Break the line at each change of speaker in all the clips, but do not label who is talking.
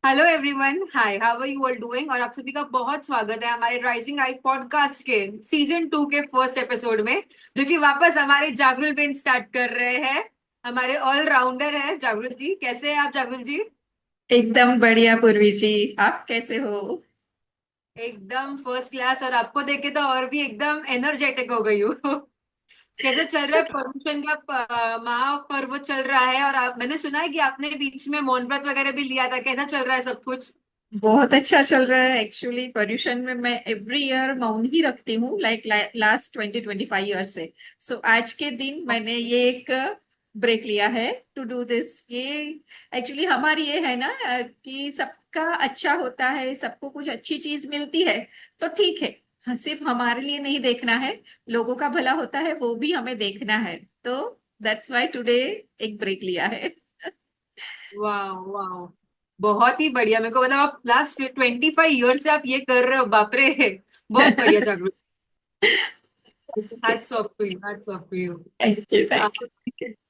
Hello everyone, hi, how are you all doing. और आप सभी का बहुत स्वागत है हमारे राइजिंग आई पॉडकास्ट के सीजन 2 के फर्स्ट एपिसोड में, जो कि वापस हमारे जागरुल बेन स्टार्ट कर रहे हैं। हमारे ऑलराउंडर है जागरुल जी। कैसे हैं आप जागरुल जी?
एकदम बढ़िया पूर्वी जी। आप कैसे हो?
एकदम फर्स्ट क्लास। और आपको देख के तो और भी एकदम एनर्जेटिक हो गई हूँ। कैसे चल रहा है? परमिशन का महापर्व चल रहा है, और मैंने सुना है कि आपने बीच में मौन व्रत वगैरह भी लिया था। कैसा चल रहा है सब कुछ?
बहुत अच्छा चल रहा है। एक्चुअली पर्यूषण में मैं एवरी ईयर मौन ही रखती हूँ, लाइक लास्ट 20-25 ईयर से। सो आज के दिन मैंने ये एक ब्रेक लिया है टू डू दिस। ये एक्चुअली हमारी ये है ना, कि सबका अच्छा होता है, सबको कुछ अच्छी चीज मिलती है तो ठीक है। हाँ, सिर्फ हमारे लिए नहीं देखना है, लोगों का भला होता है वो भी हमें देखना है। तो दैट्स वाई टुडे एक ब्रेक लिया है।
वाह वाह, बहुत ही बढ़िया। मेरे को मतलब आप लास्ट 25 ईयर से आप ये कर रहे हो, बाप रे। बहुत बढ़िया जागरूक। Hats off to you, hats off to you.
Thank you, thank you.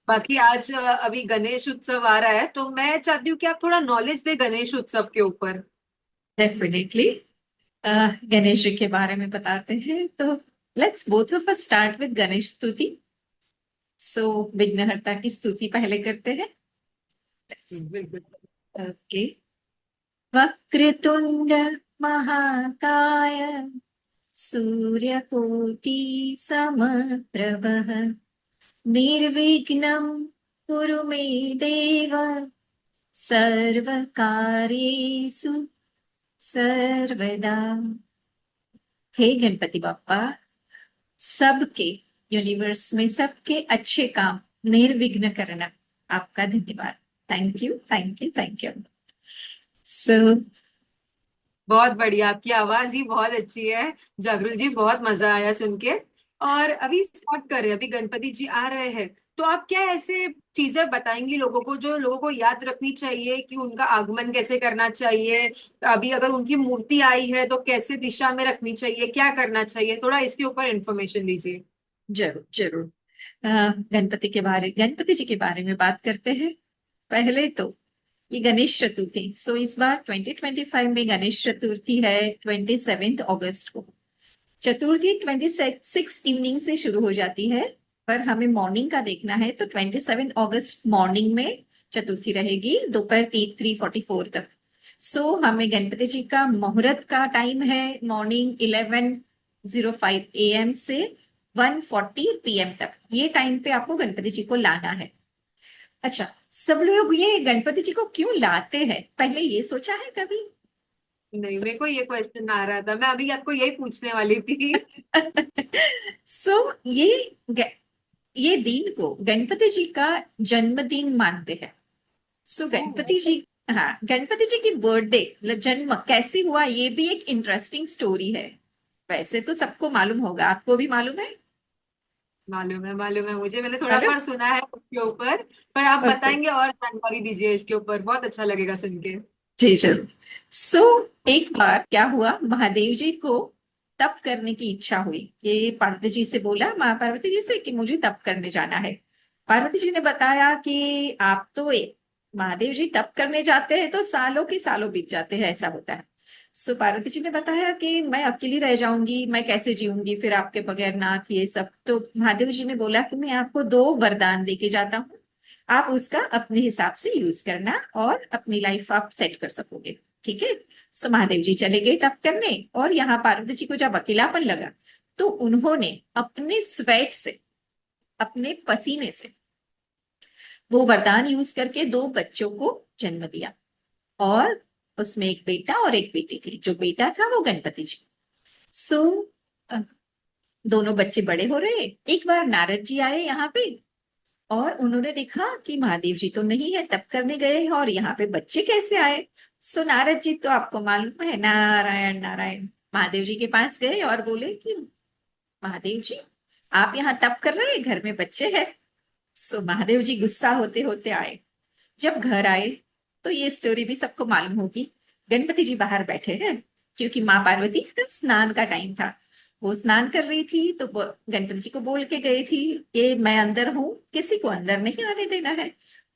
बाकी आज अभी गणेश उत्सव आ रहा है, तो मैं चाहती हूँ कि आप थोड़ा नॉलेज दे गणेश उत्सव के ऊपर।
डेफिनेटली। गणेश जी के बारे में बताते हैं तो let's both of us start with Ganesh स्तुति। सो विघ्नहर्ता की स्तुति पहले करते हैं।
बिल्कुल।
ओके। वक्रतुंड महाकाय सूर्यकोटि समप्रभः निर्विघ्नं कुरु मे देव सर्वकार्येषु सर्वदा। हे गणपति बाप्पा, सबके यूनिवर्स में सबके अच्छे काम निर्विघ्न करना, आपका धन्यवाद। Thank you, thank you, thank you. So
बहुत बढ़िया, आपकी आवाज ही बहुत अच्छी है जागरुल जी। बहुत मजा आया सुन के। और अभी स्टार्ट कर रहे हैं, अभी गणपति जी आ रहे हैं, तो आप क्या ऐसे चीजें बताएंगी लोगों को जो लोगों को याद रखनी चाहिए कि उनका आगमन कैसे करना चाहिए? अभी अगर उनकी मूर्ति आई है तो कैसे दिशा में रखनी चाहिए, क्या करना चाहिए? थोड़ा इसके ऊपर इंफॉर्मेशन दीजिए।
जरूर जरूर। गणपति जी के बारे में बात करते हैं। पहले तो ये गणेश चतुर्थी, सो इस बार 2025 में गणेश चतुर्थी है 27 अगस्त को। चतुर्थी 26 इवनिंग से शुरू हो जाती है, पर हमें मॉर्निंग का देखना है तो 27 अगस्त मॉर्निंग में चतुर्थी रहेगी, दोपहर 3:44 तक। सो हमें गणपति जी का मुहूर्त का टाइम है मॉर्निंग 11:05 AM से 1:40 PM तक। ये टाइम पे आपको गणपति जी को लाना है। अच्छा, सब लोग ये गणपति जी को क्यों लाते हैं, पहले ये सोचा है कभी?
नहीं, मेरे को ये क्वेश्चन आ रहा था, मैं अभी आपको यही पूछने वाली थी।
सो ये दिन को गणपति जी का जन्मदिन मानते हैं। सो
ओह,
गणपति जी, हाँ, गणपति जी की बर्थडे मतलब जन्म कैसे हुआ, ये भी एक इंटरेस्टिंग स्टोरी है। वैसे तो सबको मालूम होगा, आपको भी मालूम है?
मालूम है, मालूम है मुझे। मैंने थोड़ा
मालूम।
बार सुना है उसके ऊपर। पर आप
ओके।
बताएंगे और जानकारी दीजिए इसके ऊपर, बहुत अच्छा लगेगा सुन के।
जी जरूर। सो एक बार क्या हुआ, महादेव जी को तप करने की इच्छा हुई। ये पार्वती जी से बोला, माँ पार्वती जी से, कि मुझे तप करने जाना है। पार्वती जी ने बताया कि आप तो महादेव जी तप करने जाते हैं तो सालों के सालों बीत जाते हैं, ऐसा होता है। सो पार्वती जी ने बताया कि मैं अकेली रह जाऊंगी, मैं कैसे जीऊंगी फिर आपके बगैर, नाथ ये सब। तो महादेव जी ने बोला कि मैं आपको दो वरदान देके जाता हूँ, आप उसका अपने हिसाब से यूज करना और अपनी लाइफ आप सेट कर सकोगे। ठीक है। सो महादेव जी चले गए तप करने, और यहाँ पार्वती जी को जब अकेलापन लगा तो उन्होंने अपने स्वेट से, अपने पसीने से वो वरदान यूज करके दो बच्चों को जन्म दिया। और उसमें एक बेटा और एक बेटी थी। जो बेटा था वो गणपति जी। सो दोनों बच्चे बड़े हो रहे। एक बार नारद जी आए यहाँ पे, और उन्होंने देखा कि महादेव जी तो नहीं है, तप करने गए हैं, और यहाँ पे बच्चे कैसे आए। सो नारद जी तो आपको मालूम है, नारायण नारायण, महादेव जी के पास गए और बोले कि महादेव जी, आप यहाँ तप कर रहे हैं, घर में बच्चे हैं। सो महादेव जी गुस्सा होते होते आए। जब घर आए तो ये स्टोरी भी सबको मालूम होगी। गणपति जी बाहर बैठे हैं, क्योंकि माँ पार्वती का स्नान का टाइम था। वो स्नान कर रही थी तो गणपति जी को बोल के गई थी कि मैं अंदर हूँ, किसी को अंदर नहीं आने देना है।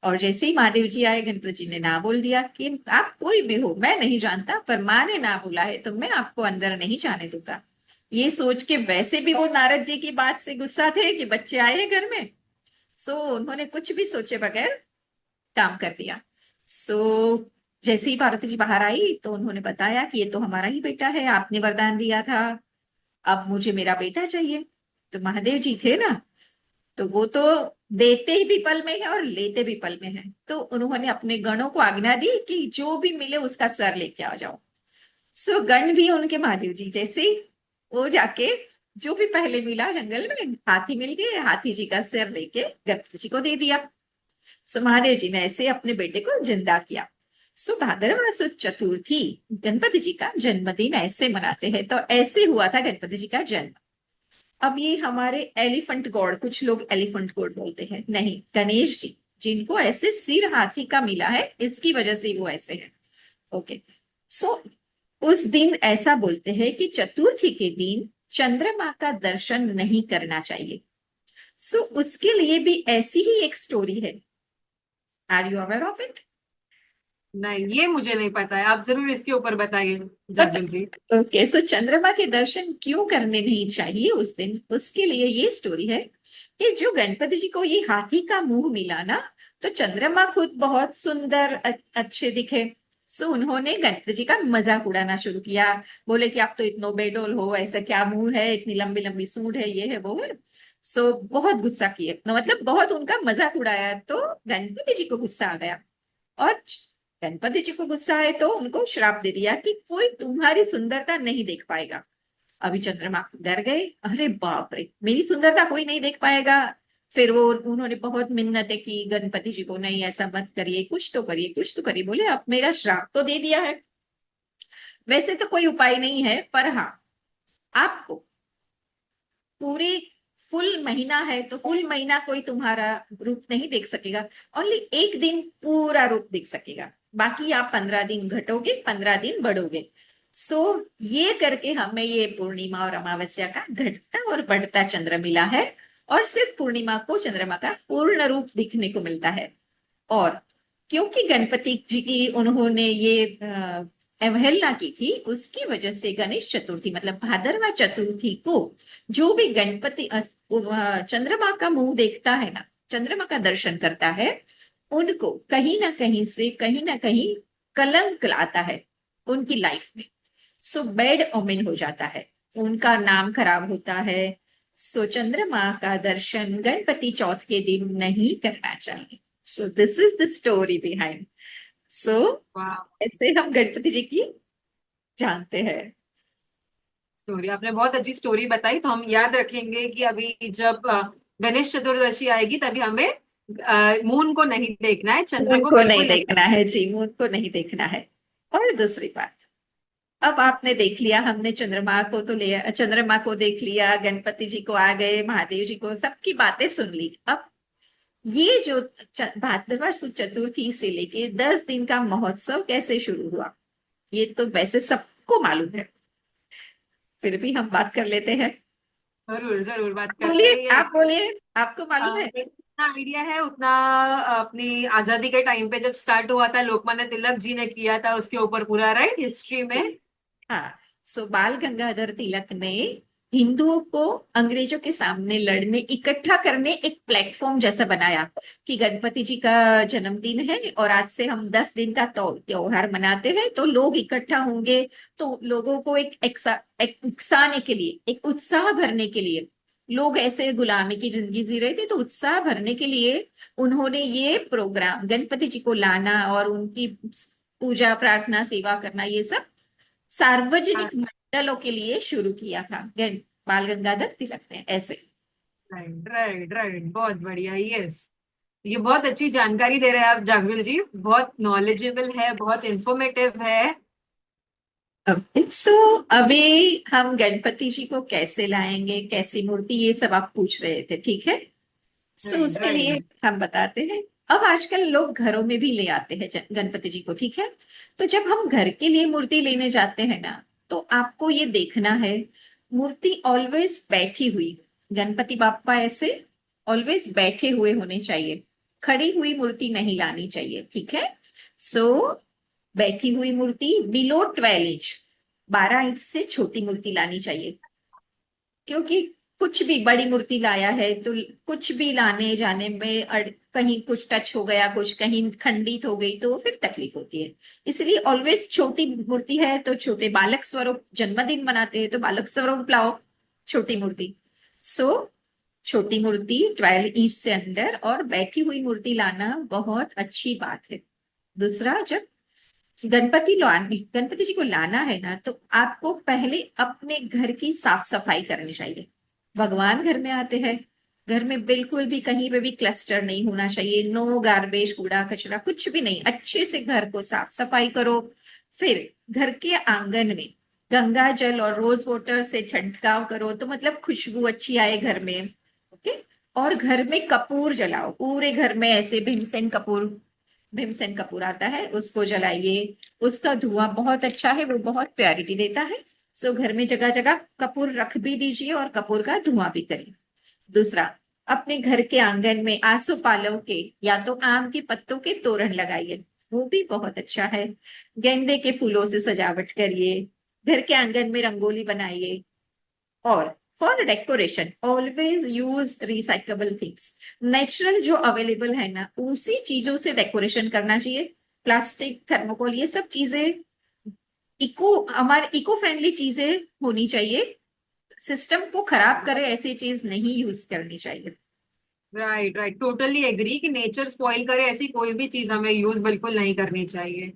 और जैसे ही महादेव जी आए, गणपति जी ने ना बोल दिया कि आप कोई भी हो मैं नहीं जानता, पर माँ ने ना बोला है तो मैं आपको अंदर नहीं जाने दूंगा। ये सोच के वैसे भी वो नारद जी की बात से गुस्सा थे कि बच्चे आए घर में, सो उन्होंने कुछ भी सोचे बगैर काम कर दिया। सो जैसे ही पार्वती जी बाहर आई तो उन्होंने बताया कि ये तो हमारा ही बेटा है, आपने वरदान दिया था, अब मुझे मेरा बेटा चाहिए। तो महादेव जी थे ना, तो वो तो देते ही भी पल में है और लेते भी पल में है, तो उन्होंने अपने गणों को आज्ञा दी कि जो भी मिले उसका सर लेके आ जाओ। सो गण भी उनके महादेव जी जैसे ही वो जाके जो भी पहले मिला जंगल में, हाथी मिल गए, हाथी जी का सिर लेके गणपति जी को दे दिया। सो महादेव जी ने ऐसे अपने बेटे को जिंदा किया। सो भाद्रवा सुद चतुर्थी गणपति जी का जन्मदिन ऐसे मनाते हैं, तो ऐसे हुआ था गणपति जी का जन्म। अब ये हमारे एलिफेंट गॉड, कुछ लोग एलिफेंट गॉड बोलते हैं, नहीं, गणेश जी जिनको ऐसे सिर हाथी का मिला है इसकी वजह से वो ऐसे है। ओके। सो उस दिन ऐसा बोलते हैं कि चतुर्थी के दिन चंद्रमा का दर्शन नहीं करना चाहिए। सो उसके लिए भी ऐसी ही एक स्टोरी है। Are you aware of it?
नहीं, ये मुझे नहीं पता है, आप जरूर इसके ऊपर बताइए जागृत जी।
ओके, सो चंद्रमा के दर्शन क्यों करने नहीं चाहिए उस दिन, उसके लिए ये स्टोरी है कि जो गणपति जी को ये हाथी का मुंह मिला ना, तो चंद्रमा खुद बहुत सुंदर अच्छे दिखे। सो उन्होंने गणपति जी का मजाक उड़ाना शुरू किया। बोले कि आप तो इतनो बेडोल हो, ऐसा क्या मुंह है, इतनी लंबी लंबी सूंड है, ये है वो है। सो बहुत गुस्सा किए, मतलब बहुत उनका मजाक उड़ाया, तो गणपति जी को गुस्सा आ गया। और गणपति जी को गुस्सा है तो उनको श्राप दे दिया कि कोई तुम्हारी सुंदरता नहीं देख पाएगा। अभी चंद्रमा डर गए, अरे बाप रे, मेरी सुंदरता कोई नहीं देख पाएगा। फिर वो उन्होंने बहुत मिन्नतें की गणपति जी को, नहीं ऐसा मत करिए, कुछ तो करिए, कुछ तो करिए। बोले अब मेरा श्राप तो दे दिया है, वैसे तो कोई उपाय नहीं है, पर हाँ, आपको पूरे फुल महीना है तो फुल महीना कोई तुम्हारा रूप नहीं देख सकेगा, ओनली एक दिन पूरा रूप देख सकेगा, बाकी आप 15 दिन घटोगे, 15 दिन बढ़ोगे। सो ये करके हमें ये पूर्णिमा और अमावस्या का घटता और बढ़ता चंद्र मिला है, और सिर्फ पूर्णिमा को चंद्रमा का पूर्ण रूप दिखने को मिलता है। और क्योंकि गणपति जी की उन्होंने ये अवहेलना की थी, उसकी वजह से गणेश चतुर्थी मतलब भादरवा चतुर्थी को जो भी गणपति चंद्रमा का मुंह देखता है ना, चंद्रमा का दर्शन करता है, उनको कहीं ना कहीं से कहीं ना कहीं कलंक आता है उनकी लाइफ में। सो बैड ओमेन हो जाता है, उनका नाम खराब होता है। सो चंद्रमा का दर्शन गणपति चौथ के दिन नहीं करना चाहिए। So this is the story behind. So
वाह,
ऐसे हम गणपति जी की जानते हैं।
स्टोरी आपने बहुत अच्छी स्टोरी बताई, तो हम याद रखेंगे कि अभी जब गणेश चतुर्दशी आएगी तभी हमें मून को नहीं देखना है, चंद्र
मून
को
को नहीं
बिल्कुल नहीं।
देखना है जी, मून को नहीं देखना है। और दूसरी बात, अब आपने देख लिया, हमने चंद्रमा को तो लिया, चंद्रमा को देख लिया, गणपति जी को आ गए, महादेव जी को, सबकी बातें सुन ली। अब ये जो भाद्रवा सुद चतुर्थी से लेके 10 दिन का महोत्सव कैसे शुरू हुआ, ये तो वैसे सबको मालूम है, फिर भी हम बात कर लेते हैं।
जरूर जरूर बात करते
बोलिए,
हैं ये।
आप बोलिए, आपको मालूम है?
मेरे को जितना आइडिया है उतना, अपनी आजादी के टाइम पे जब स्टार्ट हुआ था, लोकमान्य तिलक जी ने किया था उसके ऊपर पूरा, राइट, हिस्ट्री में।
हाँ। सो बाल गंगाधर तिलक ने हिंदुओं को अंग्रेजों के सामने लड़ने, इकट्ठा करने एक प्लेटफॉर्म जैसा बनाया कि गणपति जी का जन्मदिन है और आज से हम 10 दिन का त्योहार मनाते हैं, तो लोग इकट्ठा होंगे, तो लोगों को एक उकसाने के लिए, एक उत्साह भरने के लिए, लोग ऐसे गुलामी की जिंदगी जी रहे थे, तो उत्साह भरने के लिए उन्होंने ये प्रोग्राम गणपति जी को लाना और उनकी पूजा प्रार्थना सेवा करना, ये सब सार्वजनिक मंडलों के लिए शुरू किया था बाल गंगाधर तिलक ने ऐसे।
राइट राइट राइट, बहुत बढ़िया, यस। ये बहुत अच्छी जानकारी दे रहे हैं आप जागरुल जी, बहुत नॉलेजेबल है, बहुत इंफॉर्मेटिव है।
सो अभी हम गणपति जी को कैसे लाएंगे, कैसी मूर्ति, ये सब आप पूछ रहे थे, ठीक है। सो
राइट
उसके लिए
राइट।
हम बताते हैं। अब आजकल लोग घरों में भी ले आते हैं गणपति जी को, ठीक है। तो जब हम घर के लिए मूर्ति लेने जाते हैं ना, तो आपको ये देखना है, मूर्ति ऑलवेज बैठी हुई, गणपति बाप्पा ऐसे ऑलवेज बैठे हुए होने चाहिए। खड़ी हुई मूर्ति नहीं लानी चाहिए, ठीक है। सो बैठी हुई मूर्ति बिलो 12 इंच, 12 इंच से छोटी मूर्ति लानी चाहिए, क्योंकि कुछ भी बड़ी मूर्ति लाया है तो कुछ भी लाने जाने में कहीं कुछ टच हो गया, कुछ कहीं खंडित हो गई तो फिर तकलीफ होती है। इसलिए ऑलवेज छोटी मूर्ति है तो छोटे बालक स्वरूप, जन्मदिन मनाते हैं तो बालक स्वरूप लाओ छोटी मूर्ति। सो छोटी मूर्ति 12 इंच से अंदर और बैठी हुई मूर्ति लाना बहुत अच्छी बात है। दूसरा, जब गणपति जी को लाना है ना, तो आपको पहले अपने घर की साफ सफाई करनी चाहिए। भगवान घर में आते हैं, घर में बिल्कुल भी कहीं पे भी क्लस्टर नहीं होना चाहिए, नो गार्बेज, कूड़ा कचरा कुछ भी नहीं, अच्छे से घर को साफ सफाई करो। फिर घर के आंगन में गंगा जल और रोज वाटर से छिड़काव करो, तो मतलब खुशबू अच्छी आए घर में। ओके। और घर में कपूर जलाओ, पूरे घर में ऐसे भीमसेन कपूर आता है उसको जलाइए। उसका धुआं बहुत अच्छा है, वो बहुत प्योरिटी देता है। सो घर में जगह जगह कपूर रख भी दीजिए और कपूर का धुआं भी करिए। दूसरा, अपने घर के आंगन में आसोपालव के या तो आम के पत्तों के तोरण लगाइए, वो भी बहुत अच्छा है। गेंदे के फूलों से सजावट करिए, घर के आंगन में रंगोली बनाइए। और for decoration always use recyclable things, natural जो अवेलेबल है ना उसी चीजों से डेकोरेशन करना चाहिए। प्लास्टिक, थर्मोकोल, ये सब चीजें हमारे इको फ्रेंडली चीजें होनी चाहिए। सिस्टम को खराब करे ऐसी चीज नहीं यूज करनी चाहिए।
राइट, राइट, टोटली एग्री कि नेचर स्पॉइल करे ऐसी कोई भी चीज हमें यूज बिल्कुल नहीं करनी चाहिए।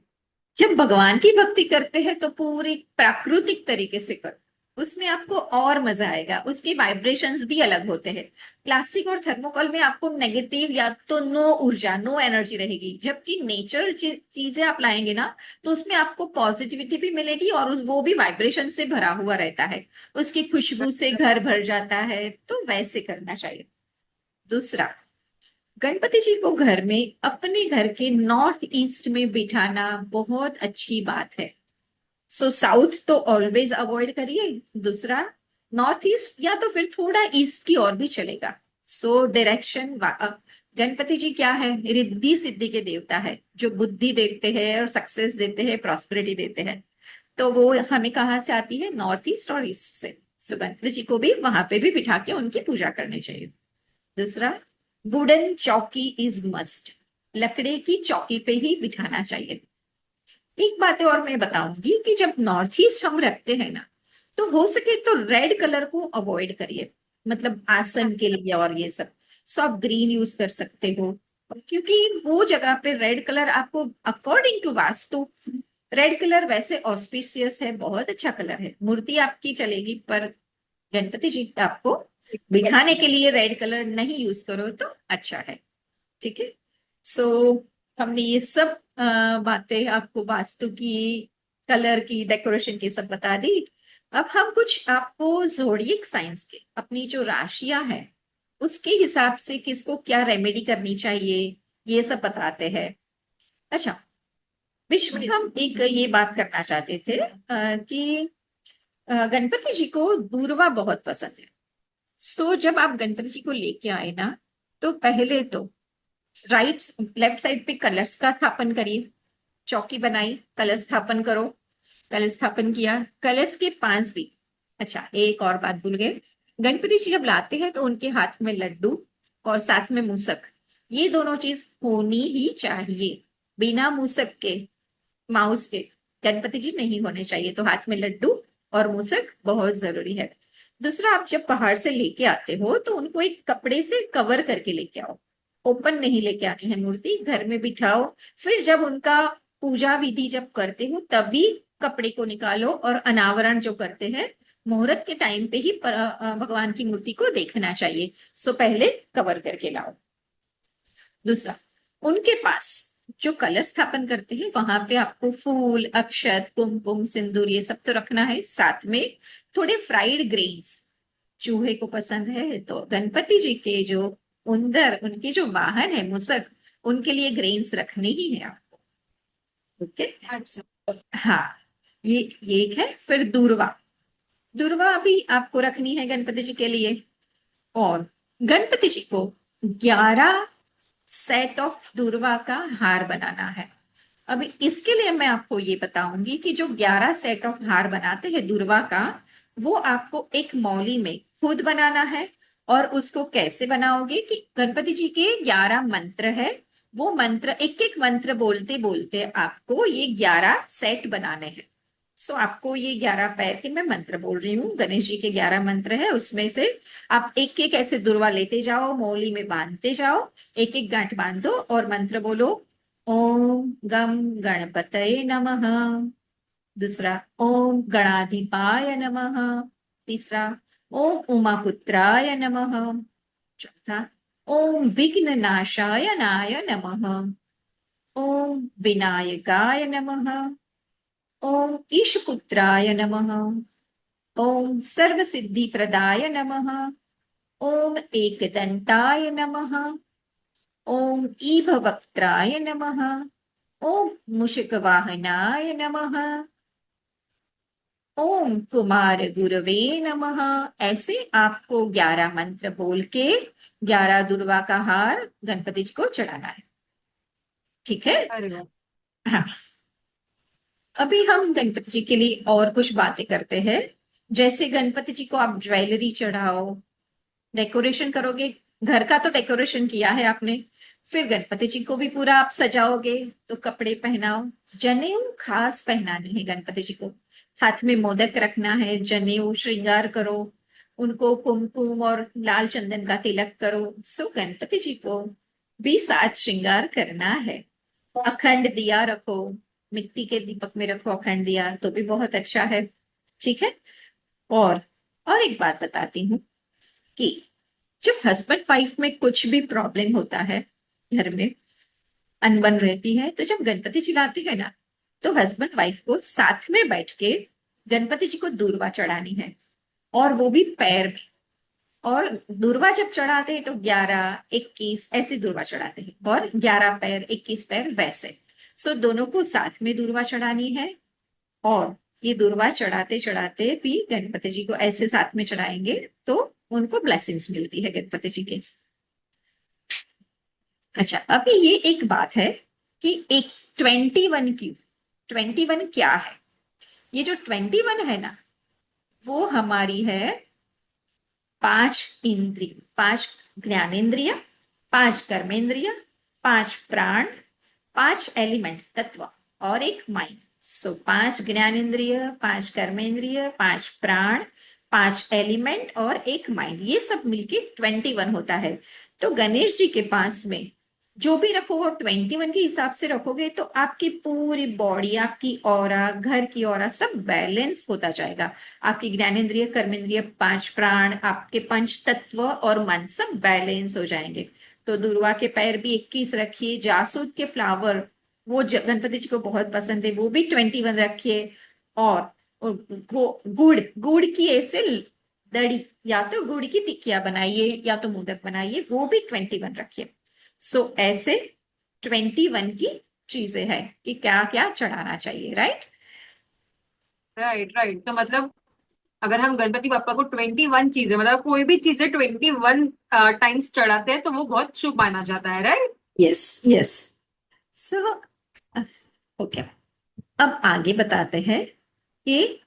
जब भगवान की भक्ति करते हैं तो पूरी प्राकृतिक तरीके से करो, उसमें आपको और मजा आएगा, उसके वाइब्रेशंस भी अलग होते हैं। प्लास्टिक और थर्मोकोल में आपको नेगेटिव या तो नो ऊर्जा, नो एनर्जी रहेगी, जबकि नेचुरल चीजें आप लाएंगे ना तो उसमें आपको पॉजिटिविटी भी मिलेगी और वो भी वाइब्रेशन से भरा हुआ रहता है, उसकी खुशबू से घर भर जाता है, तो वैसे करना चाहिए। दूसरा, गणपति जी को घर में अपने घर के नॉर्थ ईस्ट में बिठाना बहुत अच्छी बात है। सो साउथ तो ऑलवेज अवॉइड करिए। दूसरा, नॉर्थ ईस्ट या तो फिर थोड़ा ईस्ट की ओर भी चलेगा। सो डायरेक्शन, गणपति जी क्या है, रिद्धि सिद्धि के देवता है, जो बुद्धि देते हैं और सक्सेस देते हैं, प्रॉस्पेरिटी देते हैं। तो वो हमें कहाँ से आती है, नॉर्थ ईस्ट और ईस्ट से। सो गणपति जी को भी वहां पे भी बिठा के उनकी पूजा करनी चाहिए। दूसरा, वुडन चौकी इज मस्ट, लकड़े की चौकी पे ही बिठाना चाहिए। एक बात और मैं बताऊंगी कि जब नॉर्थ ईस्ट हम रखते हैं ना, तो हो सके तो रेड कलर को अवॉइड करिए, मतलब आसन के लिए और ये सब। सो आप ग्रीन यूज कर सकते हो, क्योंकि वो जगह पे रेड कलर आपको according to vastu, red colour वैसे ऑस्पिशियस है, बहुत अच्छा कलर है, मूर्ति आपकी चलेगी, पर गणपति जी आपको बिठाने के लिए रेड कलर नहीं यूज करो तो अच्छा है, ठीक है। सो हमने ये सब बातें आपको वास्तु की, कलर की, डेकोरेशन की सब बता दी। अब हम कुछ आपको जोडिएक साइंस के, अपनी जो राशियां हैं उसके हिसाब से किसको क्या रेमेडी करनी चाहिए ये सब बताते हैं। अच्छा, विश्व में हम एक ये बात करना चाहते थे कि गणपति जी को दूर्वा बहुत पसंद है। सो जब आप गणपति जी को लेके आए ना, तो पहले तो राइट लेफ्ट साइड पे कलश का स्थापन करिए, चौकी बनाई, कलश स्थापन करो। कलश स्थापन किया, कलश के पास भी, अच्छा एक और बात भूल गए, गणपति जी जब लाते हैं तो उनके हाथ में लड्डू और साथ में मूसक, ये दोनों चीज होनी ही चाहिए। बिना मूसक के, माउस के गणपति जी नहीं होने चाहिए, तो हाथ में लड्डू और मूसक बहुत जरूरी है। दूसरा, आप जब पहाड़ से लेके आते हो तो उनको एक कपड़े से कवर करके लेके आओ, ओपन नहीं लेके आनी है मूर्ति, घर में बिठाओ। फिर जब उनका पूजा विधि जब करते हो तभी कपड़े को निकालो, और अनावरण जो करते हैं मुहूर्त के टाइम पे ही भगवान की मूर्ति को देखना चाहिए। सो पहले कवर करके लाओ। दूसरा, उनके पास जो कलश स्थापन करते हैं वहां पे आपको फूल, अक्षत, कुमकुम, सिंदूर ये सब तो रखना है, साथ में थोड़े फ्राइड ग्रेन्स, चूहे को पसंद है तो गणपति जी के जो उंदर, उनके जो वाहन है मूसक, उनके लिए ग्रेन्स रखने ही है आपको। ओके।
अच्छा।
हाँ, ये एक है। फिर दूर्वा, दूर्वा भी आपको रखनी है गणपति जी के लिए। और गणपति जी को 11 सेट ऑफ दूर्वा का हार बनाना है। अभी इसके लिए मैं आपको ये बताऊंगी कि जो 11 सेट ऑफ हार बनाते हैं दूर्वा का, वो आपको एक मौली में खुद बनाना है। और उसको कैसे बनाओगे कि गणपति जी के 11 मंत्र है, वो मंत्र एक एक मंत्र बोलते बोलते आपको ये 11 सेट बनाने हैं। सो आपको ये 11 पैर के मैं मंत्र बोल रही हूँ, गणेश जी के 11 मंत्र है, उसमें से आप एक एक ऐसे दुर्वा लेते जाओ, मौली में बांधते जाओ, एक एक गांठ बांधो और मंत्र बोलो। ओम गम गणपतये नमः। दूसरा, ओम गणाधिपाय नमः। तीसरा, ओम उमापुत्राय नमः। चौथा, ओम विघ्ननाशाय नाय नमः। ओम विनायकाय नमः। ओम ईशपुत्राय नमः। ओम सर्वसिद्धिप्रदाय नमः। ओम एकदंताय नमः। ओम ईभवक्त्राय नमः। ओम मुषकवाहनाय नमः। ओम कुमार गुरवे नमः। ऐसे आपको 11 मंत्र बोल के 11 दुर्वा का हार गणपति जी को चढ़ाना है। ठीक है।
अरे वाह।
हाँ। अभी हम गणपति जी के लिए और कुछ बातें करते हैं। जैसे गणपति जी को आप ज्वेलरी चढ़ाओ, डेकोरेशन करोगे, घर का तो डेकोरेशन किया है आपने, फिर गणपति जी को भी पूरा आप सजाओगे तो कपड़े पहनाओ। जनेऊ खास पहनानी है गणपति जी को, हाथ में मोदक रखना है, जनेऊ श्रृंगार करो, उनको कुमकुम और लाल चंदन का तिलक करो। सो गणपति जी को भी साथ श्रृंगार करना है। अखंड दिया रखो, मिट्टी के दीपक में रखो अखंड दिया तो भी बहुत अच्छा है। ठीक है। और और एक बात बताती हूँ कि जब हस्बैंड वाइफ में कुछ भी प्रॉब्लम होता है, घर में अनबन रहती है, तो जब गणपति जी लाते हैं ना, तो हस्बैंड वाइफ को साथ में बैठ के गणपति जी को दूर्वा चढ़ानी है, और वो भी पैर में। और दूर्वा जब चढ़ाते हैं तो 11 21 ऐसे दूर्वा चढ़ाते हैं, और 11 पैर 21 पैर वैसे। सो दोनों को साथ में दूर्वा चढ़ानी है। और ये दूर्वा चढ़ाते चढ़ाते भी गणपति जी को ऐसे साथ में चढ़ाएंगे तो उनको ब्लेसिंग्स मिलती है गणपति जी के। अच्छा, अभी ये एक बात है कि एक 21 की, 21 क्या है? ये जो 21 है ना, वो हमारी है 5 इंद्रिय, 5 ज्ञानेन्द्रिय, 5 कर्मेंद्रिय, 5 प्राण, 5 एलिमेंट तत्व, और एक माइंड। सो 5 ज्ञानेन्द्रिय, 5 कर्मेंद्रिय, 5 प्राण, 5 एलिमेंट और एक माइंड, ये सब मिलके 21 होता है। तो गणेश जी के पास में जो भी रखो वो 21 के हिसाब से रखोगे तो आपकी पूरी बॉडी, आपकी ऑरा, घर की ऑरा सब बैलेंस होता जाएगा। आपकी ज्ञानेन्द्रिय, कर्मेंद्रिय, 5 प्राण, आपके पंच तत्व और मन सब बैलेंस हो जाएंगे। तो दुर्वा के पैर भी 21 रखिए, जासूद के फ्लावर वो गणपति जी को बहुत पसंद है, वो भी 21 रखिए। और गुड़, गुड़ की ऐसे दड़ी, या तो गुड़ की टिकिया बनाइए या तो मोदक बनाइए, वो भी 21 रखिए। सो ऐसे 21 की चीजें हैं कि क्या क्या चढ़ाना चाहिए, राइट।
राइट राइट, तो मतलब अगर हम गणपति बापा को 21 चीजें, मतलब कोई भी चीजें 21 टाइम्स चढ़ाते हैं तो वो बहुत शुभ माना जाता है, right.
Yes yes. So okay, अब आगे बताते हैं कि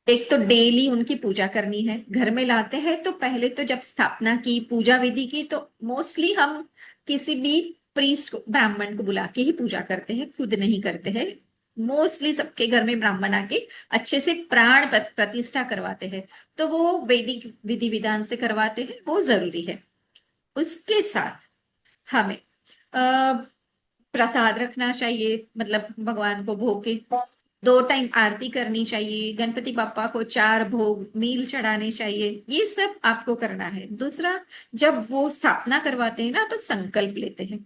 एक तो डेली उनकी पूजा करनी है। घर में लाते हैं तो पहले तो जब स्थापना की, पूजा विधि की, तो मोस्टली हम किसी भी प्रीस्ट को, ब्राह्मण को बुला के ही पूजा करते हैं, खुद नहीं करते हैं। मोस्टली सबके घर में ब्राह्मण आके अच्छे से प्राण प्रतिष्ठा करवाते हैं, तो वो वैदिक विधि विधान से करवाते हैं, वो जरूरी है। उसके साथ हमें प्रसाद रखना चाहिए, मतलब भगवान को भोग के 2 टाइम आरती करनी चाहिए, गणपति बापा को 4 भोग मील चढ़ाने चाहिए, ये सब आपको करना है। दूसरा, जब वो स्थापना करवाते हैं ना तो संकल्प लेते हैं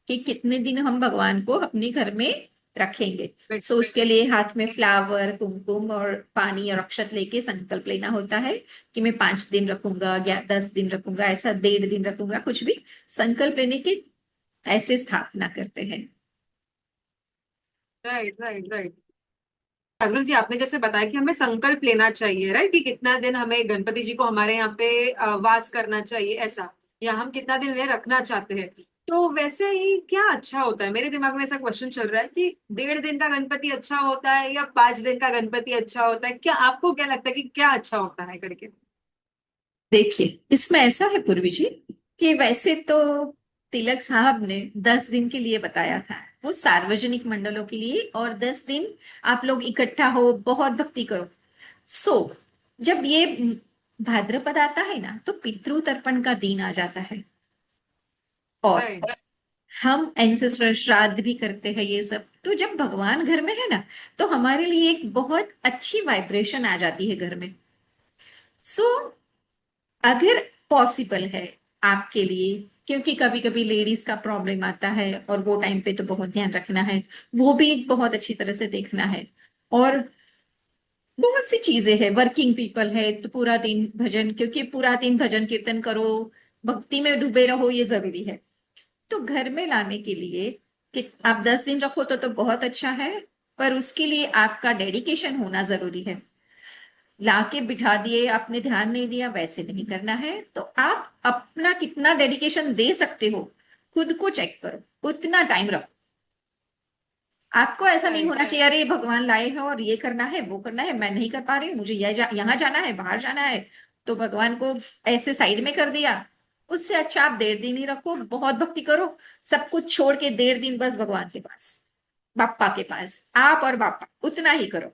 कि कितने दिन हम भगवान को अपने घर में रखेंगे। सो उसके लिए हाथ में फ्लावर, कुमकुम और पानी और अक्षत लेके संकल्प लेना होता है कि मैं 5 दिन रखूंगा या 10 दिन रखूंगा, ऐसा 1.5 दिन रखूंगा, कुछ भी संकल्प लेने के ऐसे स्थापना करते हैं।
Right right right. जागरूक जी, आपने जैसे बताया कि हमें संकल्प लेना चाहिए, राइट, कि कितना दिन हमें गणपति जी को हमारे यहाँ पे वास करना चाहिए, ऐसा, या हम कितना दिन इन्हें रखना चाहते हैं। तो वैसे ही क्या अच्छा होता है, मेरे दिमाग में ऐसा क्वेश्चन चल रहा है कि 1.5 दिन का गणपति अच्छा होता है या 5 दिन का गणपति अच्छा होता है, क्या आपको क्या लगता है कि क्या अच्छा होता है करके?
देखिए, इसमें ऐसा है पूर्वी जी कि वैसे तो तिलक साहब ने 10 दिन के लिए बताया था, वो सार्वजनिक मंडलों के लिए, और 10 दिन आप लोग इकट्ठा हो, बहुत भक्ति करो। सो जब ये भाद्रपद आता है ना, तो पितृ तर्पण का दिन आ जाता है, और
राइट।
हम एंसेस्टर श्राद्ध भी करते हैं, ये सब। तो जब भगवान घर में है ना, तो हमारे लिए एक बहुत अच्छी वाइब्रेशन आ जाती है घर में। सो अगर पॉसिबल है आपके लिए, क्योंकि कभी कभी लेडीज का प्रॉब्लम आता है, और वो टाइम पे तो बहुत ध्यान रखना है, वो भी बहुत अच्छी तरह से देखना है, और बहुत सी चीजें हैं, वर्किंग पीपल है तो पूरा दिन भजन, क्योंकि पूरा दिन भजन कीर्तन करो, भक्ति में डूबे रहो, ये जरूरी है। तो घर में लाने के लिए कि आप 10 दिन रखो तो बहुत अच्छा है, पर उसके लिए आपका डेडिकेशन होना जरूरी है। लाके बिठा दिए, आपने ध्यान नहीं दिया, वैसे नहीं करना है। तो आप अपना कितना डेडिकेशन दे सकते हो, खुद को चेक करो, उतना टाइम रखो। आपको ऐसा नहीं
राइट।
होना चाहिए अरे भगवान लाए हैं और ये करना है वो करना है, मैं नहीं कर पा रही हूँ, मुझे यहाँ जाना है, बाहर जाना है, तो भगवान को ऐसे साइड में कर दिया। उससे अच्छा आप 1.5 दिन ही रखो, बहुत भक्ति करो, सब कुछ छोड़ के 1.5 दिन बस भगवान के पास, बापा के पास, आप और बापा उतना ही करो।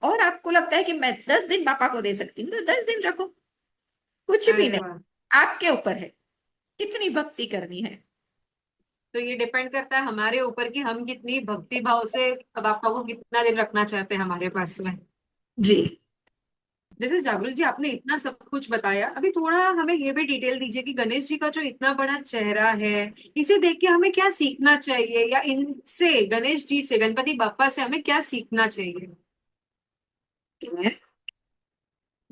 और आपको लगता है कि मैं 10 दिन पापा को दे सकती हूँ, तो 10 दिन रखो, कुछ भी
अरे
नहीं,
वाह।
आपके ऊपर है कितनी भक्ति करनी है।
तो ये डिपेंड करता है हमारे ऊपर कि हम कितनी भक्ति भाव से बापा को कितना दिन रखना चाहते हैं हमारे पास में।
जी।
जैसे जागृत जी आपने इतना सब कुछ बताया, अभी थोड़ा हमें ये भी डिटेल दीजिए कि गणेश जी का जो इतना बड़ा चेहरा है, इसे देख के हमें क्या सीखना चाहिए, या इनसे, गणेश जी से, गणपति बापा से हमें क्या सीखना चाहिए?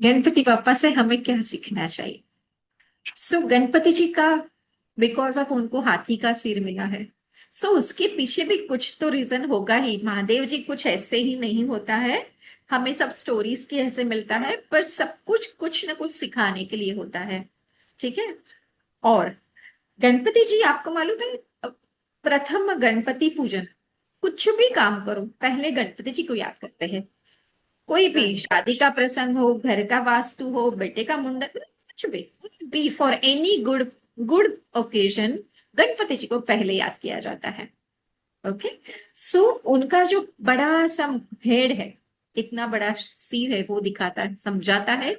गणपति बापा से हमें क्या सीखना चाहिए? सो गणपति जी का, बिकॉज ऑफ उनको हाथी का सिर मिला है, सो उसके पीछे भी कुछ तो रीजन होगा ही। महादेव जी कुछ ऐसे ही नहीं होता है, हमें सब स्टोरीज के ऐसे मिलता है, पर सब कुछ कुछ ना कुछ सिखाने के लिए होता है। ठीक है। और गणपति जी आपको मालूम है, प्रथम गणपति पूजन, कुछ भी काम करो पहले गणपति जी को याद करते हैं। कोई भी
राइट।
शादी का प्रसंग हो, घर का वास्तु हो, बेटे का मुंडन, कुछ भी for any good good occasion, Ganpati ji को पहले याद किया जाता है। ओके। सो उनका जो बड़ा सा हेड है, इतना बड़ा सिर है, वो दिखाता है, समझाता है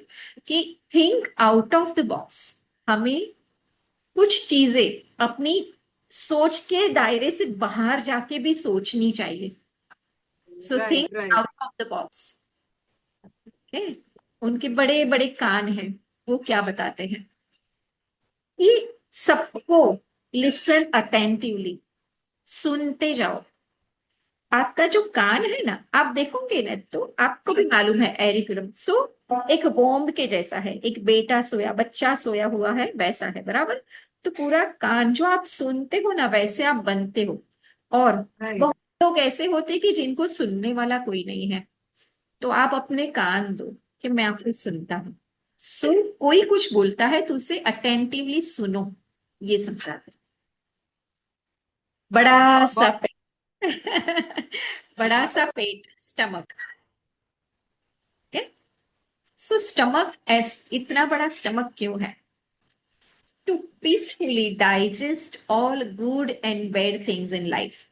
कि think out of the box. हमें कुछ चीजें अपनी सोच के दायरे से बाहर जाके भी सोचनी चाहिए। So think
right. Right.
Out of the box. है। उनके बड़े बड़े कान हैं, वो क्या बताते हैं कि सबको लिसन अटेंटिवली, सुनते जाओ। आपका जो कान है ना, आप देखोगे ना तो आपको भी मालूम है एरिकुलम। सो एक वोम्ब के जैसा है, एक बेटा सोया, बच्चा सोया हुआ है, वैसा है बराबर। तो पूरा कान जो आप सुनते हो ना, वैसे आप बनते हो। और
राइट।
बहुत लोग ऐसे होते हैं कि जिनको सुनने वाला कोई नहीं है, तो आप अपने कान दो कि मैं आपको सुनता हूँ। सुन, कोई कुछ बोलता है तो उसे अटेंटिवली सुनो, ये समझाते हैं। बड़ा सा
बहुत।
पेट बड़ा सा पेट, स्टमक। सो स्टमक, एस इतना बड़ा स्टमक क्यों है? To peacefully digest all good and bad things in life.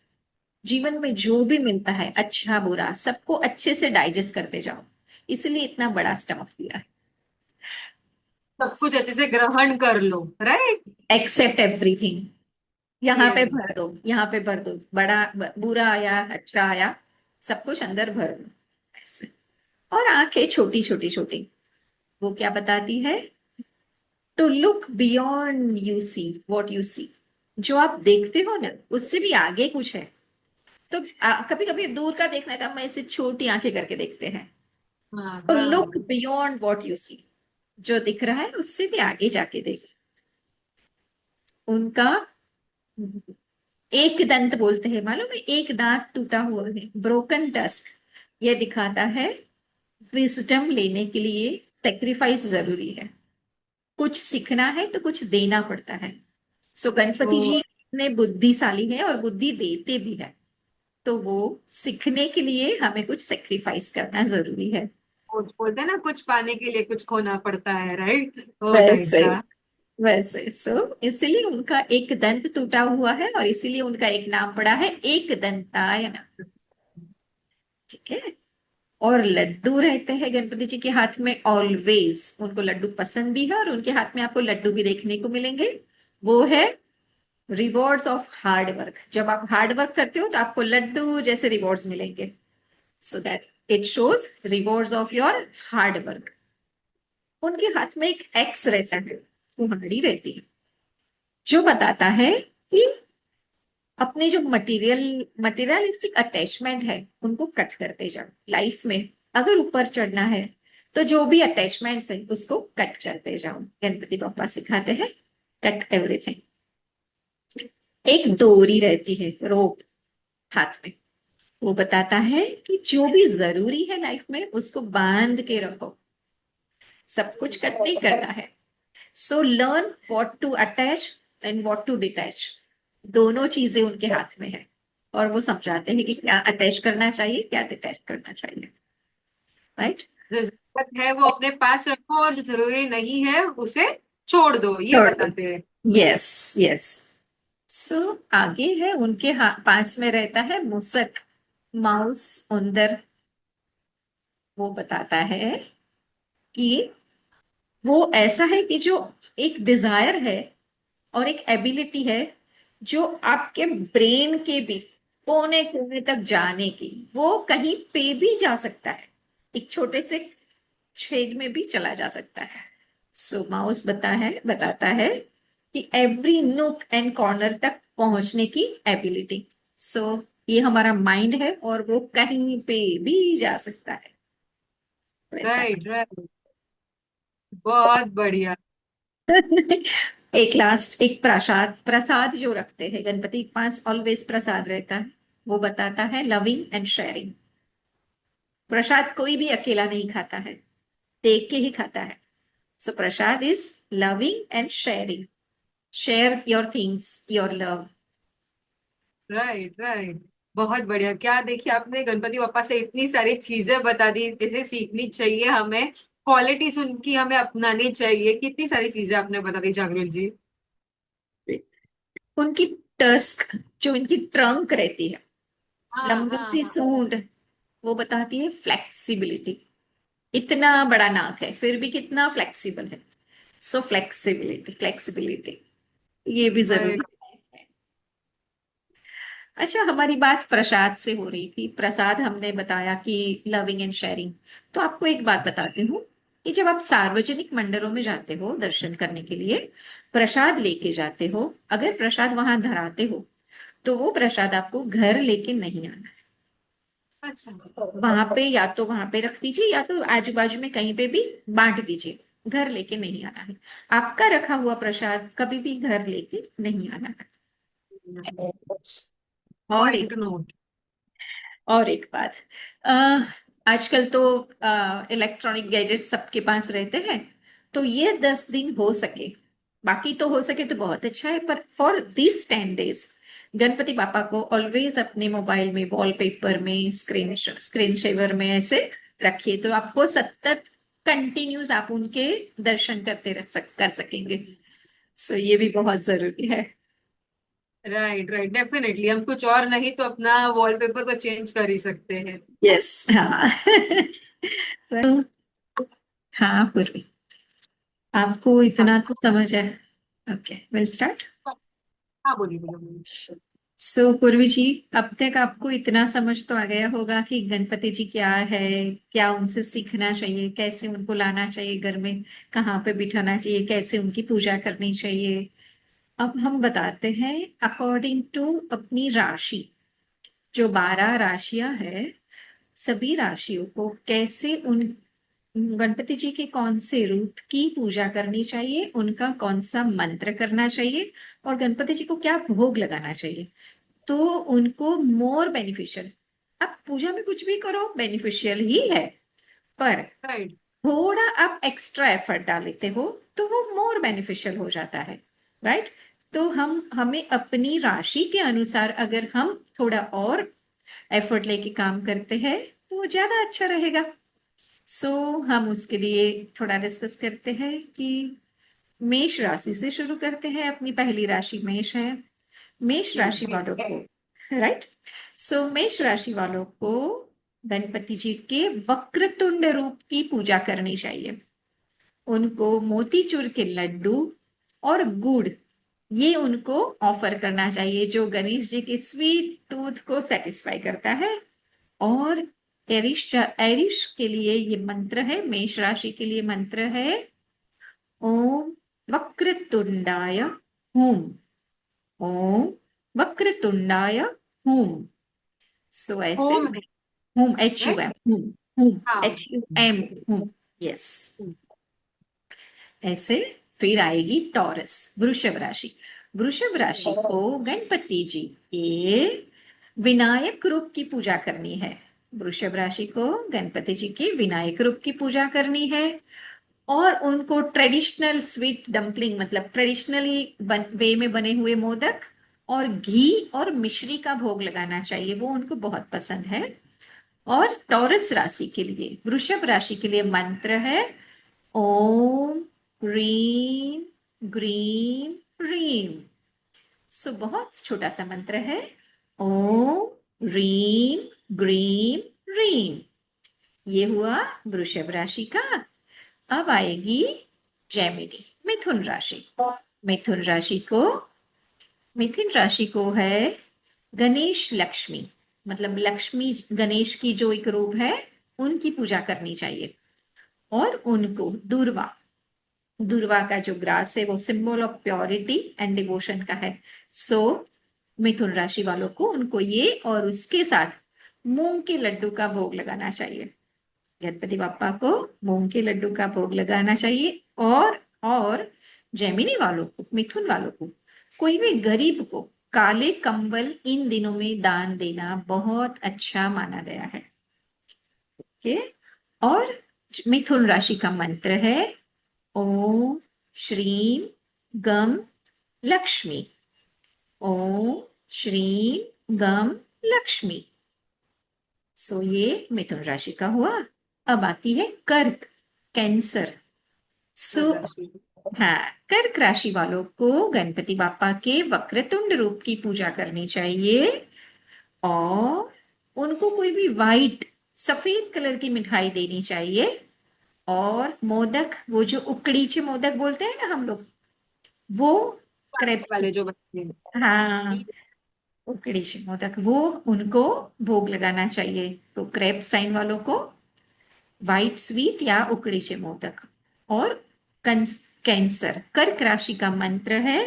जीवन में जो भी मिलता है, अच्छा बुरा, सबको अच्छे से डाइजेस्ट करते जाओ, इसलिए इतना बड़ा स्टमक दिया
सब कुछ अच्छे से ग्रहण कर लो। राइट।
है। एक्सेप्ट एवरीथिंग, यहाँ पे
ये।
भर दो, यहाँ पे भर दो, बड़ा बुरा आया अच्छा आया, सब कुछ अंदर भर दो, ऐसे। और आंखें छोटी छोटी छोटी, वो क्या बताती है? To look beyond you see what you see. जो आप देखते हो ना, उससे भी आगे कुछ है। तो कभी कभी दूर का देखना है तो हम ऐसे छोटी आंखें करके देखते हैं।
हाँ
सो लुक
हाँ।
बियॉन्ड वॉट यू सी, जो दिख रहा है उससे भी आगे जाके देख। उनका एक दंत बोलते हैं, मालूम है, एक दांत टूटा हुआ है, ब्रोकन टस्क, ये दिखाता है विजडम लेने के लिए सेक्रीफाइस जरूरी है। कुछ सीखना है तो कुछ देना पड़ता है। सो
वो
गणपति जी इतने बुद्धिशाली है और बुद्धि देते भी है, तो वो सीखने के लिए हमें कुछ सेक्रीफाइस करना जरूरी है।
बोलते हैं ना, कुछ पाने के लिए कुछ खोना पड़ता है, राइट, वो टाइप
वैसे
का।
वैसे इसीलिए उनका एक दंत टूटा हुआ है और इसीलिए उनका एक नाम पड़ा है एक दंतायन। ठीक है। और लड्डू रहते हैं गणपति जी के हाथ में ऑलवेज, उनको लड्डू पसंद भी है और उनके हाथ में आपको लड्डू भी देखने को मिलेंगे। वो है रिवॉर्ड्स ऑफ हार्ड वर्क। जब आप हार्ड वर्क करते हो तो आपको लड्डू जैसे रिवॉर्ड्स मिलेंगे। So that it shows rewards of your hard work. उनके हाथ में एक एक्स रहता है, कुम्हाड़ी रहती है, जो बताता है कि अपने जो मटेरियलिस्टिक अटैचमेंट है उनको कट करते जाओ लाइफ में। अगर ऊपर चढ़ना है तो जो भी अटैचमेंट्स है उसको कट करते जाओ। गणपति बप्पा सिखाते हैं कट एवरीथिंग। एक डोरी रहती है, रोप, हाथ में। वो बताता है कि जो भी जरूरी है लाइफ में उसको बांध के रखो, सब कुछ कट नहीं करना है। So learn what to attach and what to detach. दोनों चीजें उनके हाथ में है और वो समझाते हैं कि क्या अटैच करना चाहिए, क्या डिटैच करना चाहिए। राइट।
जो जरूरत है वो अपने पास रखो, और जो जरूरी नहीं है उसे छोड़ दो, ये
छोड़ दो।
बताते हैं।
Yes yes. सो आगे है उनके पास में रहता है मूसक, माउस, उंदर। वो बताता है कि वो ऐसा है कि जो एक डिजायर है और एक एबिलिटी है जो आपके ब्रेन के भी कोने कोने तक जाने की, वो कहीं पे भी जा सकता है, एक छोटे से छेद में भी चला जा सकता है। सो माउस बताता है कि एवरी नूक एंड कॉर्नर तक पहुंचने की एबिलिटी। सो ये हमारा माइंड है और वो कहीं पे भी जा सकता है, वैसा।
राइट, राइट, बहुत बढ़िया।
एक लास्ट, एक प्रसाद, प्रसाद जो रखते हैं गणपति के पास ऑलवेज प्रसाद रहता है। वो बताता है लविंग एंड शेयरिंग। प्रसाद कोई भी अकेला नहीं खाता है, देख के ही खाता है। So prasad is loving and sharing. Share your things, your love.
Right, right, बहुत बढ़िया। क्या देखिए, आपने गणपति बप्पा से इतनी सारी चीजें बता दी, जैसे सीखनी चाहिए हमें, क्वालिटीज उनकी हमें अपनानी चाहिए, कितनी सारी चीजें आपने बता दी जागृत जी।
उनकी टस्क, जो इनकी ट्रंक रहती है,
हाँ,
लंबी
हाँ,
सी
हाँ।
सूंड, वो बताती है फ्लेक्सिबिलिटी। इतना बड़ा नाक है फिर भी कितना फ्लेक्सिबल है। सो फ्लेक्सिबिलिटी, फ्लेक्सिबिलिटी, ये भी
अरे,
जरूरी है। अच्छा, हमारी बात प्रसाद से हो रही थी। प्रसाद हमने बताया कि लविंग एंड शेयरिंग। तो आपको एक बात बताती हूँ कि जब आप सार्वजनिक मंदिरों में जाते हो दर्शन करने के लिए, प्रसाद लेके जाते हो, अगर प्रसाद वहां धराते हो तो वो प्रसाद आपको घर लेके नहीं आना
अच्छा।
है। वहां पे या तो वहां पे रख दीजिए या तो आजू बाजू में कहीं पे भी बांट दीजिए। घर लेके नहीं आना है। आपका रखा हुआ प्रसाद कभी भी घर लेके नहीं आना है। और
पॉइंट
एक
नोट।
और एक बात, अ, आजकल तो इलेक्ट्रॉनिक गैजेट सबके पास रहते हैं। तो ये 10 दिन हो सके, बाकी तो हो सके तो बहुत अच्छा है, पर फॉर दिस 10 डेज गणपति पापा को ऑलवेज अपने मोबाइल में, वॉलपेपर में, स्क्रीन सेवर में ऐसे रखिए, तो आपको सतत कंटिन्यूस आप उनके दर्शन करते कर सकेंगे। सो ये भी बहुत जरूरी है।
राइट, राइट, डेफिनेटली हम कुछ और नहीं तो अपना वॉलपेपर को चेंज कर ही सकते हैं।
यस। हाँ। हाँ पूर्वी, आपको
हाँ,
इतना तो समझ है। Okay, will start.
हाँ, बोलिए, बोलिए, बोलिए।
सो पूर्वी जी, अब तक आपको इतना समझ तो आ गया होगा कि गणपति जी क्या है, क्या उनसे सीखना चाहिए, कैसे उनको लाना चाहिए घर में, कहाँ पे बिठाना चाहिए, कैसे उनकी पूजा करनी चाहिए। अब हम बताते हैं अकॉर्डिंग टू अपनी राशि, जो 12 राशियां है, सभी राशियों को कैसे उन गणपति जी के कौन से रूप की पूजा करनी चाहिए, उनका कौन सा मंत्र करना चाहिए, और गणपति जी को क्या भोग लगाना चाहिए, तो उनको मोर बेनिफिशियल। आप पूजा में कुछ भी करो बेनिफिशियल ही है, पर
राइट।
थोड़ा आप एक्स्ट्रा एफर्ट डाल लेते हो तो वो मोर बेनिफिशियल हो जाता है। राइट। तो हम हमें अपनी राशि के अनुसार अगर हम थोड़ा और एफर्ट लेके काम करते हैं तो ज्यादा अच्छा रहेगा। सो हम उसके लिए थोड़ा डिस्कस करते हैं कि मेष राशि से शुरू करते हैं। अपनी पहली राशि मेष है। मेष
जी।
राशि वालों को, राइट, सो मेष राशि वालों को गणपति जी के वक्रतुंड रूप की पूजा करनी चाहिए। उनको मोतीचूर के लड्डू और गुड़, ये उनको ऑफर करना चाहिए, जो गणेश जी के स्वीट टूथ को सेटिस्फाई करता है। और एरिश के लिए ये मंत्र है, मेष राशि के लिए मंत्र है ओम वक्रतुंडाय हुम। ओम वक्रतुंडाय हुम। सो ऐसे
होम
हुम, एच यू
है।
एम, हुम,
हाँ।
एच यू एम, हुम, यस। ऐसे फिर आएगी टॉरस, वृषभ राशि। वृषभ राशि को गणपति जी के विनायक रूप की पूजा करनी है। वृषभ राशि को गणपति जी के विनायक रूप की पूजा करनी है। और उनको ट्रेडिशनल स्वीट डम्पलिंग, मतलब ट्रेडिशनली वे में बने हुए मोदक और घी और मिश्री का भोग लगाना चाहिए, वो उनको बहुत पसंद है। और टॉरस राशि के लिए, वृषभ राशि के लिए मंत्र है ओम ह्रीम ग्रीम ह्रीम। सो बहुत छोटा सा मंत्र है, ओम ह्रीम ग्रीम ह्रीम। ये हुआ वृषभ राशि का। अब आएगी जैमिनी, मिथुन राशि। मिथुन राशि को, मिथुन राशि को है गणेश लक्ष्मी, मतलब लक्ष्मी गणेश की जो एक रूप है, उनकी पूजा करनी चाहिए। और उनको दूर्वा, दूर्वा का जो ग्रास है वो symbol of purity and devotion का है। सो मिथुन राशि वालों को उनको ये और उसके साथ मूंग के लड्डू का भोग लगाना चाहिए। गणपति बापा को मूंग के लड्डू का भोग लगाना चाहिए। और जैमिनी वालों को, मिथुन वालों को, कोई भी गरीब को काले कंबल इन दिनों में दान देना बहुत अच्छा माना गया है। ओके। और मिथुन राशि का मंत्र है ओम श्रीम गम लक्ष्मी। ओम श्रीम गम लक्ष्मी। सो ये मिथुन राशि का हुआ। अब आती है कर्क, कैंसर। सो
राशि।
हाँ, कर्क राशि वालों को गणपति बापा के वक्रतुंड रूप की पूजा करनी चाहिए। और उनको कोई भी वाइट, सफेद कलर की मिठाई देनी चाहिए। और मोदक, वो जो उकड़ीचे मोदक बोलते हैं ना हम लोग, वो क्रेप्स,
वाले जो बनते हैं।
हाँ, उकड़ीचे मोदक, वो उनको भोग लगाना चाहिए। तो क्रेप साइन वालों को व्हाइट स्वीट या उकड़ीचे मोदक। और कैंसर, कर्क राशि का मंत्र है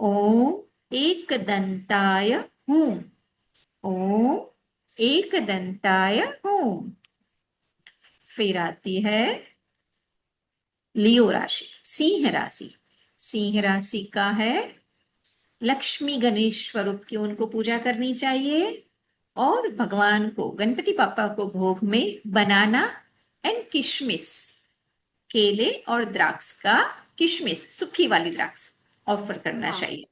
ओम एक दंताय हूं। ओम एक दंताय हूं। फिर आती है लियो राशि, सिंह राशि। सिंह राशि का है लक्ष्मी गणेश स्वरूप की उनको पूजा करनी चाहिए। और भगवान को, गणपति पापा को भोग में बनाना एंड किशमिश, केले और द्राक्ष का, किशमिश सूखी वाली द्राक्ष ऑफर करना
हाँ।
चाहिए।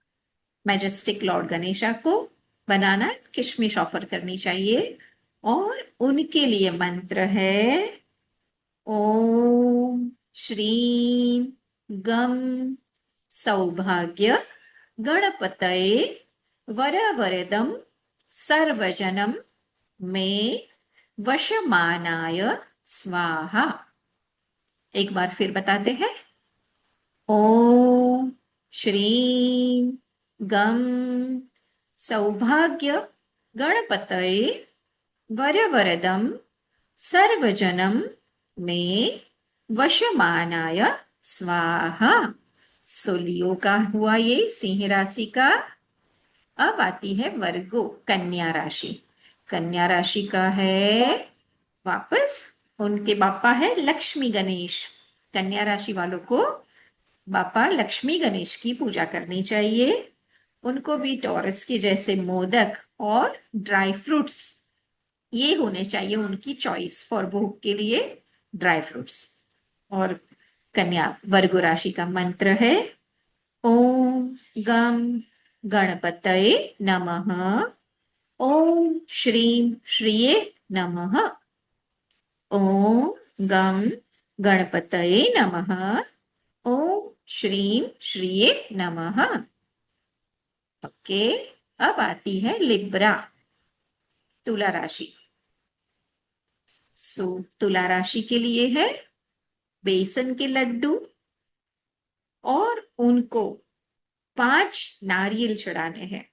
मैजेस्टिक लॉर्ड गणेशा को बनाना किशमिश ऑफर करनी चाहिए। और उनके लिए मंत्र है ओम श्रीम गम सौभाग्य गणपतये वरवरदम सर्वजनम में वशमानाय स्वाहा। एक बार फिर बताते हैं, ओम श्रीम गम सौभाग्य गणपतये वरवरदम सर्वजनम में वशमानाय स्वाहा। सोलियो का हुआ ये, सिंह राशि का। अब आती है वर्गो, कन्या राशि। कन्या राशि का है वापस, उनके बापा है लक्ष्मी गणेश। कन्या राशि वालों को बापा लक्ष्मी गणेश की पूजा करनी चाहिए। उनको भी टॉरस के जैसे मोदक और ड्राई फ्रूट्स ये होने चाहिए उनकी चॉइस फॉर भोग के लिए, ड्राई फ्रूट्स। और कन्या वर्ग राशि का मंत्र है ओम गम गणपतये नमः। ओम श्रीं श्रिये नमः। ओम गम गणपतये नमः। ओम श्रीं श्रिये नमः। ओके, अब आती है लिब्रा, तुला राशि। सो तुला राशि के लिए है बेसन के लड्डू, और उनको 5 नारियल चढ़ाने हैं।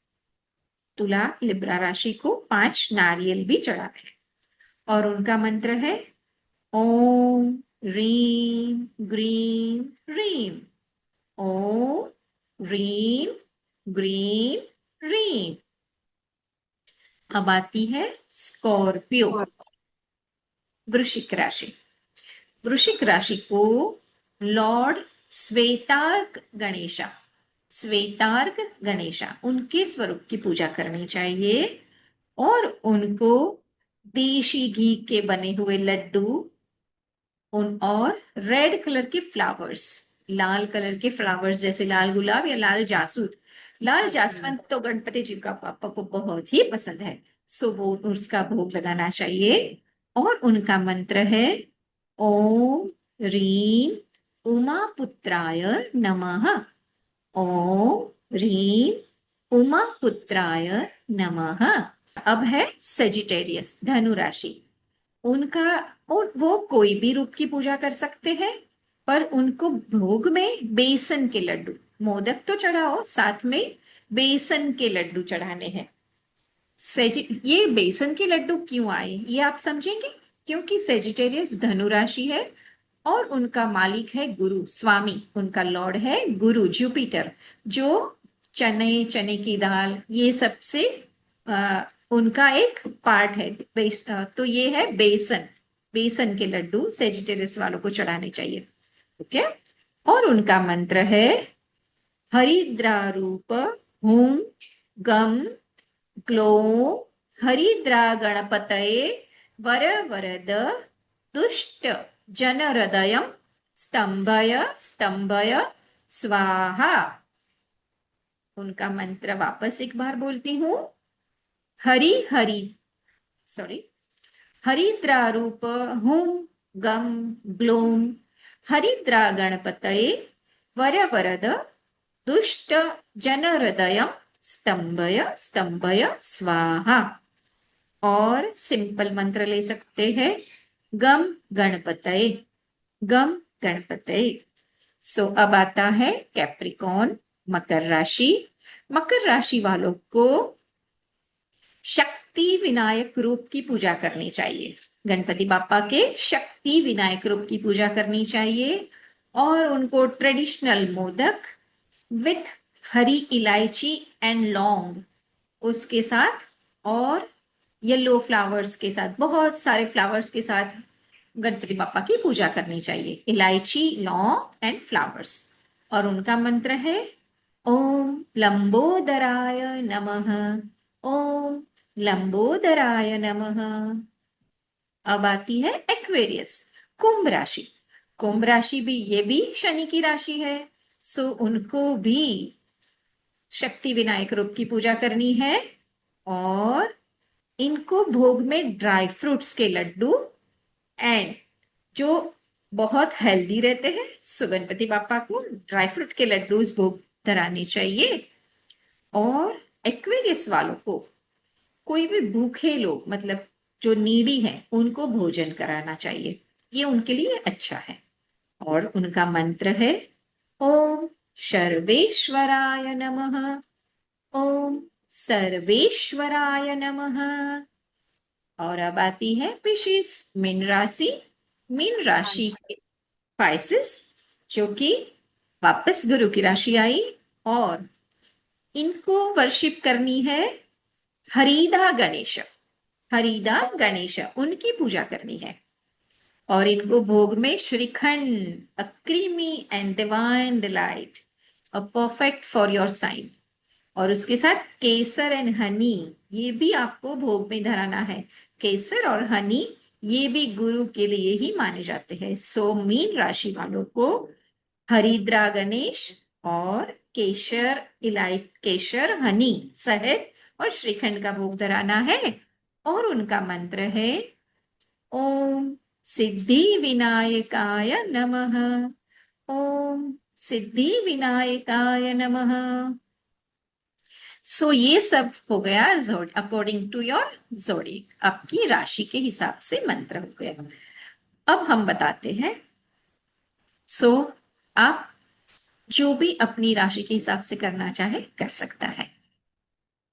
तुला लिब्रा राशि को 5 नारियल भी चढ़ाने हैं। और उनका मंत्र है ओम रीम ग्रीम रीम। ओम रीम ग्रीम रीम। अब आती है स्कॉर्पियो,
और
वृश्चिक राशि। वृश्चिक राशि को लॉर्ड श्वेतार्क गणेशा, श्वेतार्क गणेशा उनके स्वरूप की पूजा करनी चाहिए, और उनको देशी घी के बने हुए लड्डू उन और रेड कलर के फ्लावर्स, लाल कलर के फ्लावर्स जैसे लाल गुलाब या लाल जासूद, लाल
अच्छा।
जासवंत तो गणपति जी का पापा को बहुत ही पसंद है। सो वो उसका भोग लगाना चाहिए। और उनका मंत्र है ओम रीम उमा पुत्राय नमः। ओम रीम उमा पुत्राय नमः। अब है सेजिटेरियस, धनु राशि। उनका वो कोई भी रूप की पूजा कर सकते हैं, पर उनको भोग में बेसन के लड्डू, मोदक तो चढ़ाओ, साथ में बेसन के लड्डू चढ़ाने हैं। ये बेसन के लड्डू क्यों आए ये आप समझेंगे, क्योंकि सेजिटेरियस धनु राशि है, और उनका मालिक है गुरु, स्वामी उनका लॉर्ड है गुरु जुपिटर, जो चने, चने की दाल, ये सबसे उनका एक पार्ट है। तो ये है बेसन, बेसन के लड्डू सेजिटेरियस वालों को चढ़ाने चाहिए। ओके। और उनका मंत्र है हरिद्रा रूप हुम गम ग्लो हरिद्रा गणपतये वर वरद दुष्ट जन हृदय स्तंभय स्तंभय स्वाहा। उनका मंत्र वापस एक बार बोलती हूँ। हरि हरि सॉरी हरिद्रा रूप हुम गम ग्लोम हरिद्रा गणपतये वर वरद दुष्ट जन हृदय स्तंभय स्तंभय स्वाहा। और सिंपल मंत्र ले सकते हैं गम गणपतये, गम गणपतये। सो अब आता है कैप्रिकॉन, मकर राशि। मकर राशि वालों को शक्ति विनायक रूप की पूजा करनी चाहिए, गणपति बापा के शक्ति विनायक रूप की पूजा करनी चाहिए। और उनको ट्रेडिशनल मोदक विथ हरी इलायची एंड लौंग उसके साथ, और येलो फ्लावर्स के साथ, बहुत सारे फ्लावर्स के साथ गणपति बापा की पूजा करनी चाहिए, इलायची लौंग एंड फ्लावर्स। और उनका मंत्र है ओम लंबोदराय नमः। ओम लंबोदराय नमः। अब आती है एक्वेरियस, कुंभ राशि। कुंभ राशि भी, ये भी शनि की राशि है। सो उनको भी शक्ति विनायक रूप की पूजा करनी है, और इनको भोग में ड्राई फ्रूट्स के लड्डू एंड जो बहुत हेल्दी रहते हैं, सो गणपति बापा को ड्राई फ्रूट के लड्डू भोग धराने चाहिए। और एक्वेरियस वालों को कोई भी भूखे लोग, मतलब जो नीडी हैं, उनको भोजन कराना चाहिए, ये उनके लिए अच्छा है। और उनका मंत्र है ओम सर्वेश्वराय नमः। ओम सर्वेश्वराय नमः। और अब आती है पिशिस, मीन राशि। मीन
हाँ
राशि
जी।
के स्पाइसेस, जो कि वापस गुरु की राशि आई, और इनको वर्शिप करनी है हरिदा गणेश, हरिदा गणेश उनकी पूजा करनी है। और इनको भोग में shrikhand, a creamy and divine delight, a perfect for your sign, और उसके साथ केसर एंड हनी, ये भी आपको भोग में धराना है। केसर और हनी ये भी गुरु के लिए ही माने जाते हैं। सो मीन राशि वालों को हरिद्रा गणेश और केशर, केशर, हनी, शहद और श्रीखंड का भोग धराना है। और उनका मंत्र है ओम सिद्धि विनायकाय नमः। ओम सिद्धि विनायकाय नमः। सो ये सब हो गया जोड अकॉर्डिंग टू योर जोडिक, आपकी राशि के हिसाब से मंत्र हो गया। अब हम बताते हैं। सो आप जो भी अपनी राशि के हिसाब से करना चाहे कर सकता है।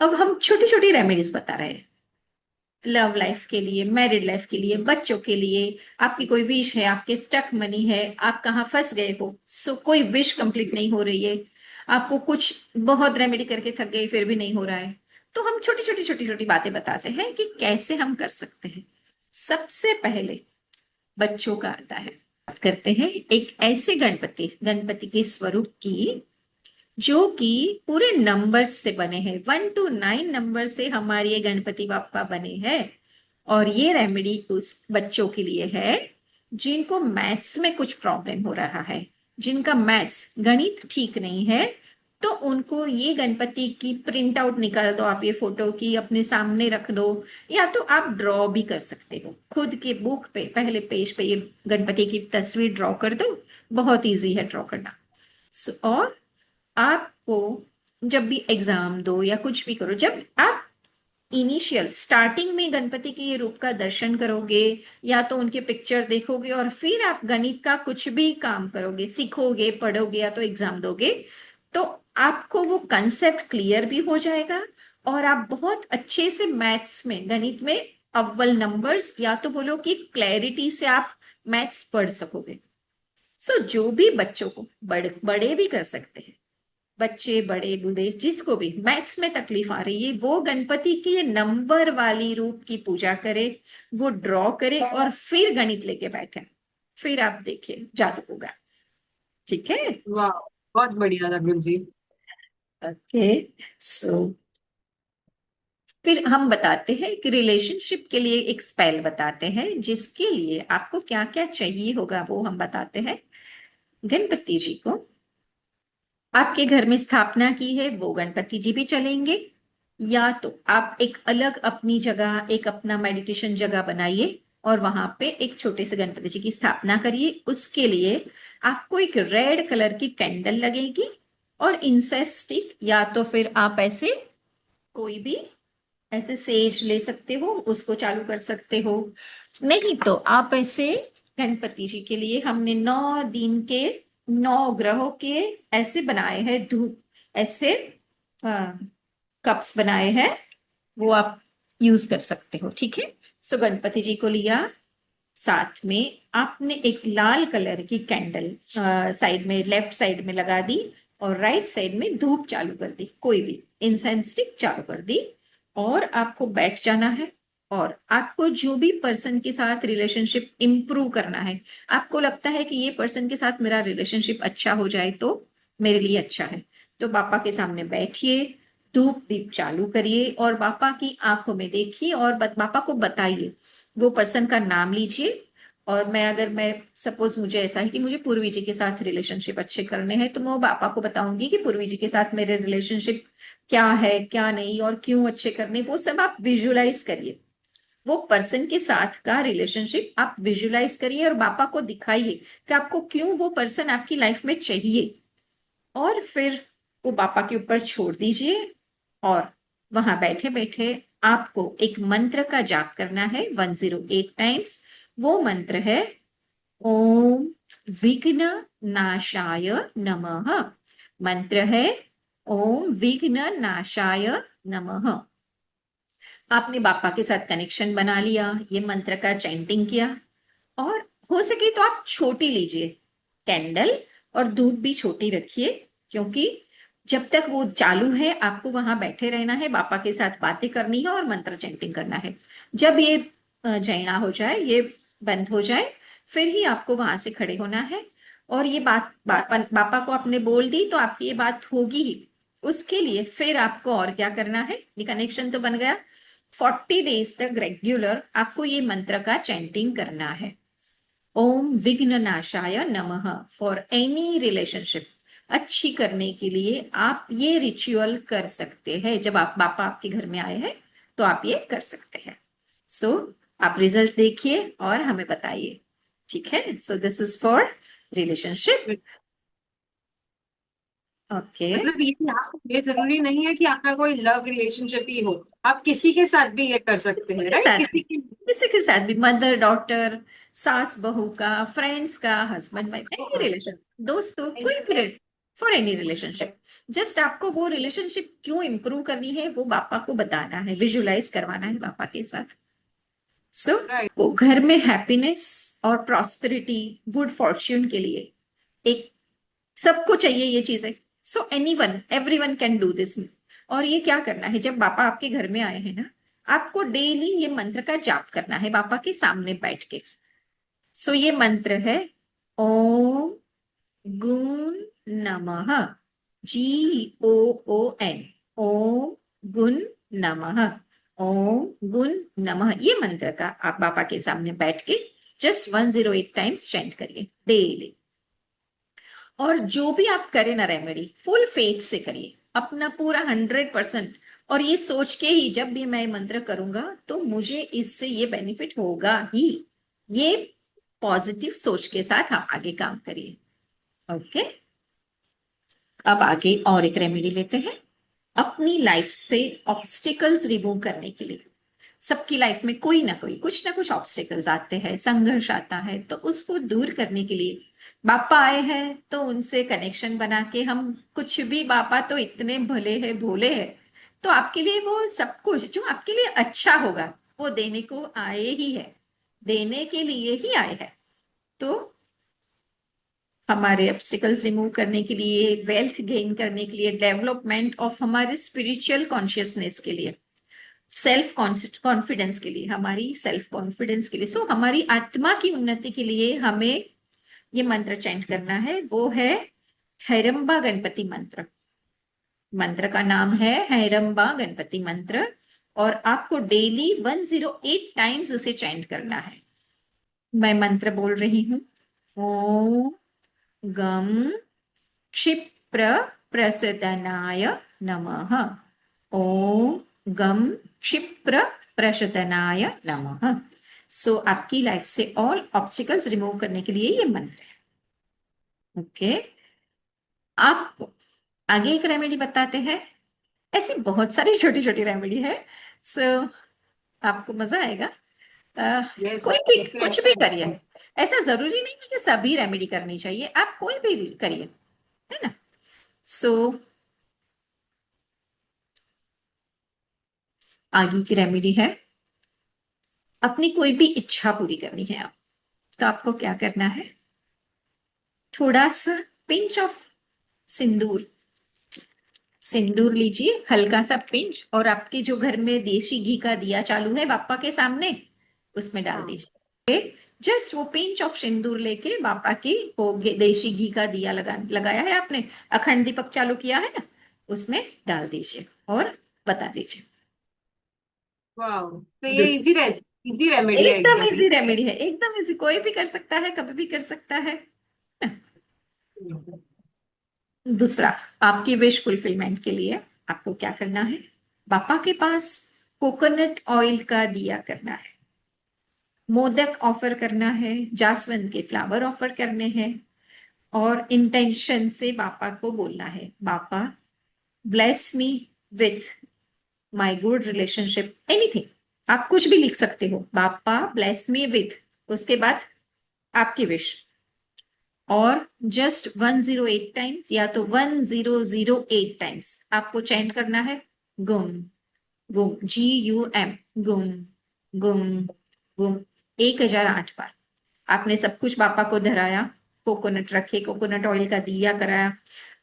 अब हम छोटी छोटी रेमेडीज बता रहे हैं, लव लाइफ के लिए, मैरिड लाइफ के लिए, बच्चों के लिए, आपकी कोई विश है, आपके स्टक मनी है, आप कहाँ फंस गए हो, सो कोई विश कंप्लीट नहीं हो रही है, आपको कुछ बहुत रेमेडी करके थक गए फिर भी नहीं हो रहा है, तो हम छोटी छोटी छोटी छोटी बातें बताते हैं कि कैसे हम कर सकते हैं। सबसे पहले बच्चों का आता है। बात करते हैं एक ऐसे गणपति के स्वरूप की जो कि पूरे नंबर्स से बने हैं, 1 to 9 नंबर से हमारे ये गणपति बाप्पा बने हैं। और ये रेमेडी उस बच्चों के लिए है जिनको मैथ्स में कुछ प्रॉब्लम हो रहा है, जिनका मैथ्स गणित ठीक नहीं है, तो उनको ये गणपति की प्रिंट आउट निकाल दो, आप ये फोटो की अपने सामने रख दो, या तो आप ड्रॉ भी कर सकते हो खुद के बुक पे, पहले पेज पे ये गणपति की तस्वीर ड्रॉ कर दो, बहुत इजी है ड्रॉ करना। और आपको जब भी एग्जाम दो या कुछ भी करो, जब आप इनिशियल स्टार्टिंग में गणपति के ये रूप का दर्शन करोगे या तो उनके पिक्चर देखोगे और फिर आप गणित का कुछ भी काम करोगे, सीखोगे, पढ़ोगे या तो एग्जाम दोगे, तो आपको वो कंसेप्ट क्लियर भी हो जाएगा और आप बहुत अच्छे से मैथ्स में, गणित में अव्वल नंबर्स, या तो बोलो कि क्लैरिटी से आप मैथ्स पढ़ सकोगे। सो जो भी बच्चों को, बड़े भी कर सकते हैं, बच्चे बड़े बूढ़े जिसको भी मैथ्स में तकलीफ आ रही है, वो गणपति के नंबर वाली रूप की पूजा करे, वो ड्रॉ करे और फिर गणित लेके बैठे, फिर आप देखिए जादू होगा। ठीक है।
वाह, बहुत बढ़िया जागरूक जी।
ओके। सो फिर हम बताते हैं कि रिलेशनशिप के लिए एक स्पेल बताते हैं, जिसके लिए आपको क्या क्या चाहिए होगा वो हम बताते हैं। गणपति जी को आपके घर में स्थापना की है, वो गणपति जी भी चलेंगे, या तो आप एक अलग अपनी जगह, एक अपना मेडिटेशन जगह बनाइए और वहां पे एक छोटे से गणपति जी की स्थापना करिए। उसके लिए आपको एक रेड कलर की कैंडल लगेगी और इंसेंस स्टिक, या तो फिर आप ऐसे कोई भी ऐसे सेज ले सकते हो, उसको चालू कर सकते हो, नहीं तो आप ऐसे गणपति जी के लिए हमने 9 दिन के 9 ग्रहों के ऐसे बनाए हैं धूप, ऐसे कप्स बनाए हैं, वो आप यूज कर सकते हो। ठीक है। सो गणपति जी को लिया, साथ में आपने एक लाल कलर की कैंडल साइड में, लेफ्ट साइड में लगा दी और राइट साइड में धूप चालू कर दी, कोई भी इंसेंस स्टिक चालू कर दी, और आपको बैठ जाना है। और आपको जो भी पर्सन के साथ रिलेशनशिप इंप्रूव करना है, आपको लगता है कि ये पर्सन के साथ मेरा रिलेशनशिप अच्छा हो जाए तो मेरे लिए अच्छा है, तो पापा के सामने बैठिए, धूप दीप चालू करिए और पापा की आंखों में देखिए और पापा को बताइए, वो पर्सन का नाम लीजिए। और मैं सपोज मुझे ऐसा है कि मुझे पूर्वी जी के साथ रिलेशनशिप अच्छे करने हैं, तो मैं वो पापा को बताऊंगी कि पूर्वी जी के साथ मेरे रिलेशनशिप क्या है क्या नहीं और क्यों अच्छे करने, वो सब आप विजुलाइज करिए, वो पर्सन के साथ का रिलेशनशिप आप विजुलाइज करिए और पापा को दिखाइए कि आपको क्यों वो पर्सन आपकी लाइफ में चाहिए। और फिर वो पापा के ऊपर छोड़ दीजिए और वहां बैठे बैठे आपको एक मंत्र का जाप करना है 108 टाइम्स। वो मंत्र है ओम विघ्न नाशाय नमः। मंत्र है ओम विघ्न नाशाय नमः। आपने बापा के साथ कनेक्शन बना लिया, ये मंत्र का चैंटिंग किया, और हो सके तो आप छोटी लीजिए कैंडल और धूप भी छोटी रखिए, क्योंकि जब तक वो चालू है आपको वहां बैठे रहना है, बापा के साथ बातें करनी है और मंत्र चैंटिंग करना है। जब ये जैना हो जाए, ये बंद हो जाए, फिर ही आपको वहां से खड़े होना है। और ये बापा को आपने बोल दी तो आपकी ये बात होगी ही। उसके लिए फिर आपको और क्या करना है, ये कनेक्शन तो बन गया, 40 डेज तक रेगुलर आपको ये मंत्र का चैंटिंग करना है। ओम विघ्न नाशाय नमः फॉर एनी रिलेशनशिप। अच्छी करने के लिए आप ये रिचुअल कर सकते हैं। जब आप पापा आपके घर में आए हैं तो आप ये कर सकते हैं। सो आप रिजल्ट देखिए और हमें बताइए, ठीक है? सो this is for relationship. Okay.
मतलब ये जरूरी नहीं है कि आपका कोई लव रिलेशनशिप ही हो, आप किसी के साथ भी ये कर सकते
किसी
हैं,
के
राइट?
साथ भी,
किसी की।
किसी के साथ भी, मदर डॉटर, सास बहू का, फ्रेंड्स का, हस्बैंड वाइफ, एनी रिलेशन, दोस्तों, कोई भी, फॉर एनी रिलेशनशिप। जस्ट आपको वो रिलेशनशिप क्यों इंप्रूव करनी है वो पापा को बताना है, विजुलाइज करवाना है पापा के साथ। सो
राइट।
वो घर में हैप्पीनेस और प्रॉस्पेरिटी, गुड फॉर्च्यून के लिए एक, सबको चाहिए ये चीजें। So any one, every one can do this. और ये क्या करना है, जब पापा आपके घर में आए हैं ना, आपको डेली ये मंत्र का जाप करना है पापा के सामने बैठ के। सो ये मंत्र है, ओम गुण नमः, GOON, ओम गुण नमः, ओम गुण नमः। ये मंत्र का आप पापा के सामने बैठ के जस्ट 108 टाइम्स चेंट करिए डेली। और जो भी आप करें ना रेमेडी, फुल फेथ से करिए, अपना पूरा 100%। और ये सोच के ही, जब भी मैं मंत्र करूंगा तो मुझे इससे ये बेनिफिट होगा ही, ये पॉजिटिव सोच के साथ आप आगे काम करिए। ओके। अब आगे और एक रेमेडी लेते हैं। अपनी लाइफ से ऑब्स्टिकल्स रिमूव करने के लिए, सबकी लाइफ में कोई ना कुछ ऑब्स्टिकल्स आते हैं, संघर्ष आता है, तो उसको दूर करने के लिए बापा आए हैं तो उनसे कनेक्शन बना के हम कुछ भी, बापा तो इतने भले हैं, भोले हैं, तो आपके लिए वो सब कुछ जो आपके लिए अच्छा होगा वो देने को आए ही है, देने के लिए ही आए हैं। तो हमारे ऑब्स्टिकल्स रिमूव करने के लिए, वेल्थ गेन करने के लिए, डेवलपमेंट ऑफ हमारे स्पिरिचुअल कॉन्शियसनेस के लिए, सेल्फ कॉन्फिडेंस के लिए, हमारी सेल्फ कॉन्फिडेंस के लिए, सो हमारी आत्मा की उन्नति के लिए हमें ये मंत्र चैंट करना है। वो है हैरंबा गणपति मंत्र। मंत्र का नाम है हैरंबा गणपति मंत्र। और आपको डेली 108 टाइम्स उसे चैंट करना है। मैं मंत्र बोल रही हूँ। ओम गम क्षिप्र प्रसदनाय नमः। ओम गम क्षिप्र प्रशतनाय नमः। सो आपकी लाइफ से ऑल ऑब्स्टिकल्स रिमूव करने के लिए ये मंत्र है। ओके। आप आगे एक रेमेडी बताते हैं। ऐसी बहुत सारी छोटी छोटी रेमेडी है। सो आपको मजा आएगा। अ,
यस।
कोई भी कुछ भी करिए, ऐसा जरूरी नहीं है कि सभी रेमेडी करनी चाहिए, आप कोई भी करिए, है ना? सो आगे की रेमेडी है, अपनी कोई भी इच्छा पूरी करनी है आप, तो आपको क्या करना है, थोड़ा सा पिंच ऑफ सिंदूर, सिंदूर लीजिए, हल्का सा पिंच, और आपके जो घर में देसी घी का दिया चालू है बापा के सामने, उसमें डाल
हाँ।
दीजिए। जस्ट वो पिंच ऑफ सिंदूर लेके बापा की, वो देसी घी का दिया लगाया है आपने, अखंड दीपक चालू किया है ना, उसमें डाल दीजिए और बता दीजिए।
वाह, तो ये इजी रेमेडी है
एकदम
एकदम।
इजी रेमेडी है, एकदम इजी, कोई भी कर सकता है, कभी भी कर सकता है। दूसरा, आपकी विश फुलफिलमेंट के लिए आपको क्या करना है, पापा के पास कोकोनट ऑयल का दिया करना है, मोदक ऑफर करना है, जासवंत के फ्लावर ऑफर करने हैं, और इंटेंशन से पापा को बोलना है, पापा bless me with my good relationship, anything, आप कुछ भी लिख सकते हो, पापा ब्लेस मी विथ, उसके बाद आपकी विश, और जस्ट 108 टाइम्स या तो 1008 टाइम्स आपको चैंट करना है, गुम गुम, GUM, गुम गुम गुम, 1008 बार। आपने सब कुछ पापा को धराया, कोकोनट रखे, कोकोनट ऑयल का दिया कराया,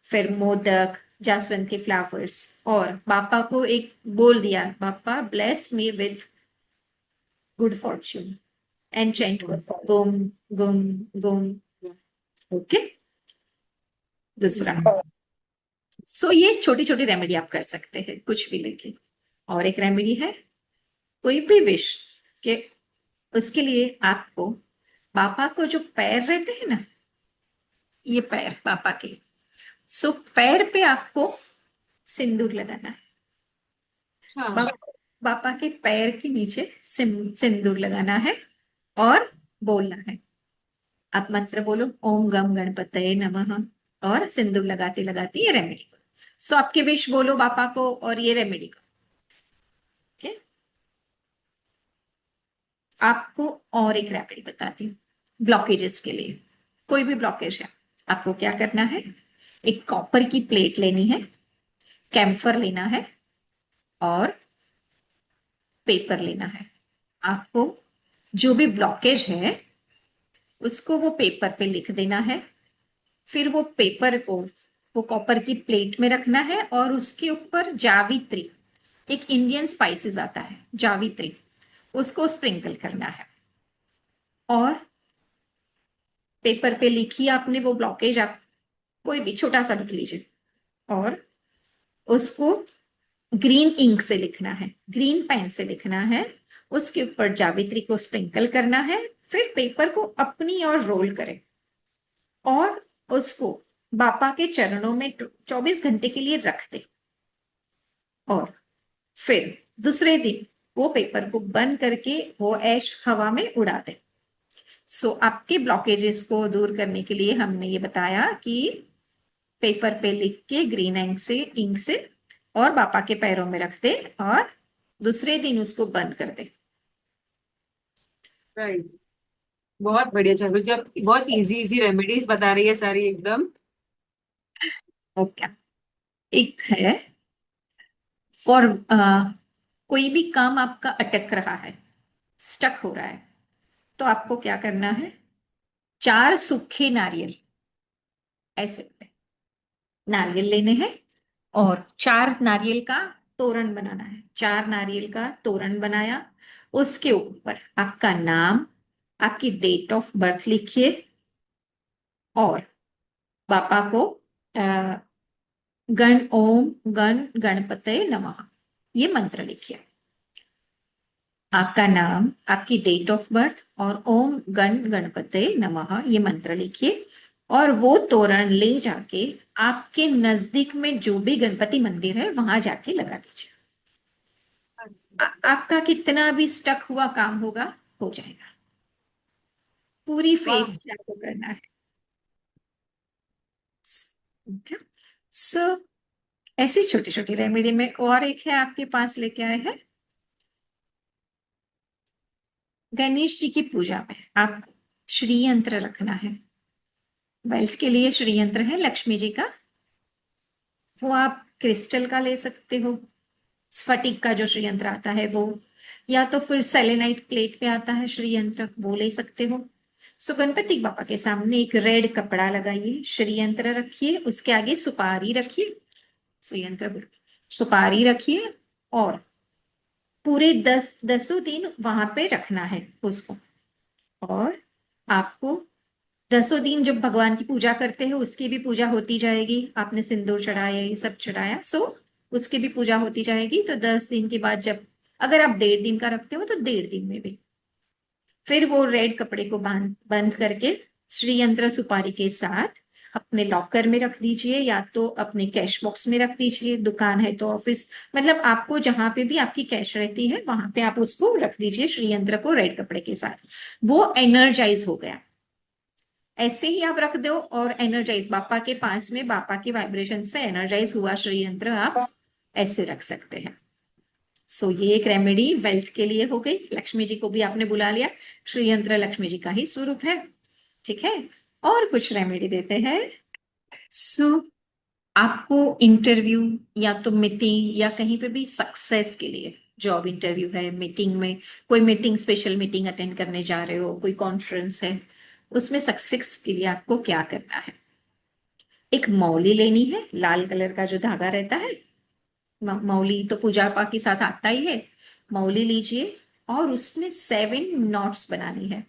फिर मोदक, जासवंत के फ्लावर्स, और पापा को एक बोल दिया, papa bless me with good fortune, and chant गुम गुम गुम। ओके। दूसरा, सो ये छोटी छोटी रेमेडी आप कर सकते हैं कुछ भी लेके। और एक रेमेडी है, कोई भी विश के, उसके लिए आपको पापा को जो पैर रहते हैं ना, ये पैर पापा के, सो पैर पे आपको सिंदूर लगाना है।
हाँ।
बापा के पैर के नीचे सिंदूर लगाना है और बोलना है। आप मंत्र बोलो, ओम गम गणपतये नमः, और सिंदूर लगाते लगाते ये रेमेडी करो। सो आपके विश बोलो बापा को और ये रेमेडी करो। ओके, आपको और एक रेमेडी बताती हूँ ब्लॉकेजेस के लिए। कोई भी ब्लॉकेज है, आपको क्या करना है, एक कॉपर की प्लेट लेनी है, कैम्फर लेना है और पेपर लेना है। आपको जो भी ब्लॉकेज है उसको वो पेपर पे लिख देना है। फिर वो पेपर को वो कॉपर की प्लेट में रखना है और उसके ऊपर जावित्री, एक इंडियन स्पाइसेस आता है जावित्री, उसको स्प्रिंकल करना है। और पेपर पे लिखिए आपने वो ब्लॉकेज, आप कोई भी छोटा सा लिख लीजिए और उसको ग्रीन इंक से लिखना है, ग्रीन पेन से लिखना है। उसके ऊपर जावित्री को स्प्रिंकल करना है। फिर पेपर को अपनी ओर रोल करें और उसको बापा के चरणों में 24 घंटे के लिए रख दे। और फिर दूसरे दिन वो पेपर को बंद करके वो ऐश हवा में उड़ा दे। सो आपके ब्लॉकेजेस को दूर करने के लिए हमने ये बताया कि पेपर पे लिख के ग्रीन इंक से और बापा के पैरों में रख दे और दूसरे दिन उसको बंद कर दे।
राइट। बहुत बढ़िया जागरूक जी, आप बहुत इजी इजी रेमेडीज बता रही है सारी एकदम।
ओके, एक है फॉर कोई भी काम आपका अटक रहा है, स्टक हो रहा है, तो आपको क्या करना है, 4 सूखे नारियल, ऐसे नारियल लेने हैं और 4 नारियल का तोरण बनाना है। 4 नारियल का तोरण बनाया, उसके ऊपर आपका नाम, आपकी डेट ऑफ बर्थ लिखिए और पापा को अ, गण ओम गण गणपतये नमः ये मंत्र लिखिए। आपका नाम, आपकी डेट ऑफ बर्थ और ओम गण गणपतये नमः ये मंत्र लिखिए और वो तोरण ले जाके आपके नजदीक में जो भी गणपति मंदिर है वहां जाके लगा दीजिए। आपका कितना भी स्टक हुआ काम होगा, हो जाएगा। पूरी फेथ
वाह।
से आपको करना है। ओके, सो ऐसी छोटी छोटी रेमेडी में और एक है आपके पास लेके आए हैं। गणेश जी की पूजा में आपको श्री यंत्र रखना है। वेल्थ के लिए श्री यंत्र है लक्ष्मी जी का, वो आप क्रिस्टल का ले सकते हो, स्फटिक का जो श्री यंत्र आता है वो, या तो फिर सेलेनाइट प्लेट पे आता है श्री यंत्र, वो ले सकते हो। सो गणपति बापा के सामने एक रेड कपड़ा लगाइए, श्री यंत्र रखिए, उसके आगे सुपारी रखिए, श्री यंत्र सुपारी रखिए और पूरे 10 दिन वहां पे रखना है उसको। और आपको 10 दिन जब भगवान की पूजा करते हैं उसकी भी पूजा होती जाएगी। आपने सिंदूर चढ़ाया, ये सब चढ़ाया, सो उसकी भी पूजा होती जाएगी। तो 10 दिन के बाद जब, अगर आप 1.5 दिन का रखते हो तो 1.5 दिन में भी फिर वो रेड कपड़े को बंद करके श्री यंत्र सुपारी के साथ अपने लॉकर में रख दीजिए या तो अपने कैश बॉक्स में रख दीजिए, दुकान है तो ऑफिस, मतलब आपको जहां पे भी आपकी कैश रहती है वहां पे आप उसको रख दीजिए श्री यंत्र को रेड कपड़े के साथ। वो एनर्जाइज हो गया, ऐसे ही आप रख दो और एनर्जाइज बापा के पास में, बापा की वाइब्रेशन से एनर्जाइज हुआ श्री यंत्र आप ऐसे रख सकते हैं। सो ये एक रेमेडी वेल्थ के लिए हो गई। लक्ष्मी जी को भी आपने बुला लिया, श्री यंत्र लक्ष्मी जी का ही स्वरूप है। ठीक है, और कुछ रेमेडी देते हैं। सो आपको इंटरव्यू या तो मीटिंग या कहीं पे भी सक्सेस के लिए, जॉब इंटरव्यू है, मीटिंग में, कोई मीटिंग, स्पेशल मीटिंग अटेंड करने जा रहे हो, कोई कॉन्फ्रेंस है, उसमें सक्सेस के लिए आपको क्या करना है, एक मौली लेनी है, लाल कलर का जो धागा रहता है, मौली तो पूजा पाठ के साथ आता ही है। मौली लीजिए और उसमें 7 नॉट्स बनानी है।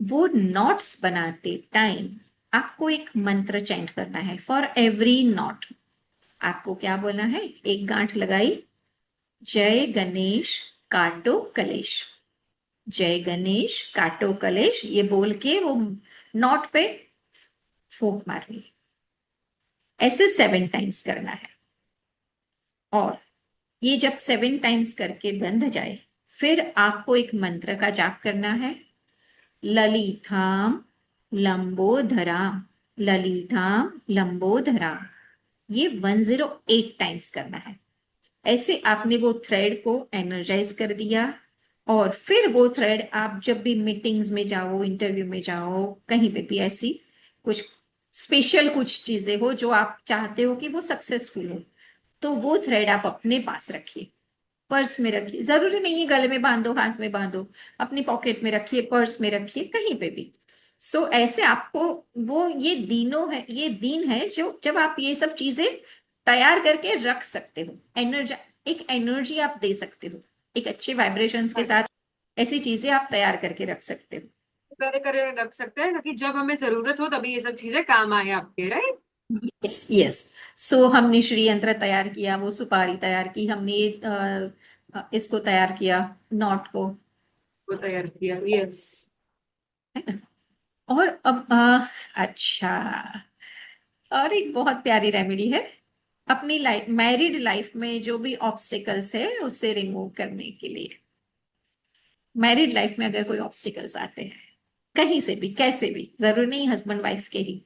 वो नॉट्स बनाते टाइम आपको एक मंत्र चैंट करना है फॉर एवरी नॉट। आपको क्या बोलना है, एक गांठ लगाई, जय गणेश काटो कलेश, जय गणेश काटो कलेश, ये बोल के वो नॉट पे फूंक मारनी। ऐसे 7 टाइम्स करना है। और ये जब 7 टाइम्स करके बंध जाए, फिर आपको एक मंत्र का जाप करना है। ललिताम लंबोदराम, ललिताम लंबोदराम। ये 108 टाइम्स करना है। ऐसे आपने वो थ्रेड को एनर्जाइज कर दिया। और फिर वो थ्रेड आप जब भी मीटिंग्स में जाओ, इंटरव्यू में जाओ, कहीं पे भी ऐसी कुछ स्पेशल कुछ चीजें हो जो आप चाहते हो कि वो सक्सेसफुल हो, तो वो थ्रेड आप अपने पास रखिए, पर्स में रखिए। जरूरी नहीं है गले में बांधो, हाथ में बांधो, अपनी पॉकेट में रखिए, पर्स में रखिए, कहीं पे भी। ऐसे आपको वो ये दिनों है, ये दिन है जो जब आप ये सब चीजें तैयार करके रख सकते हो। एनर्जी, एक एनर्जी आप दे सकते हो, एक अच्छे वाइब्रेशंस के साथ ऐसी चीजें आप तैयार करके रख सकते हो।
प्रिपेयर करे रख सकते हैं ताकि जब हमें जरूरत हो तभी ये सब चीजें काम आए आपके, राइट?
Yes yes. हमने श्री यंत्र तैयार किया, वो सुपारी तैयार की हमने, इसको तैयार किया, नॉट को,
वो तैयार किया, यस।
है ना। और अब अच्छा, और एक बहुत प्यारी रेमेडी है अपनी लाइफ, मैरिड लाइफ में जो भी ऑब्स्टिकल्स है उसे रिमूव करने के लिए। मैरिड लाइफ में अगर कोई ऑब्स्टिकल्स आते हैं कहीं से भी, कैसे भी, जरूरी नहीं हस्बैंड वाइफ के ही,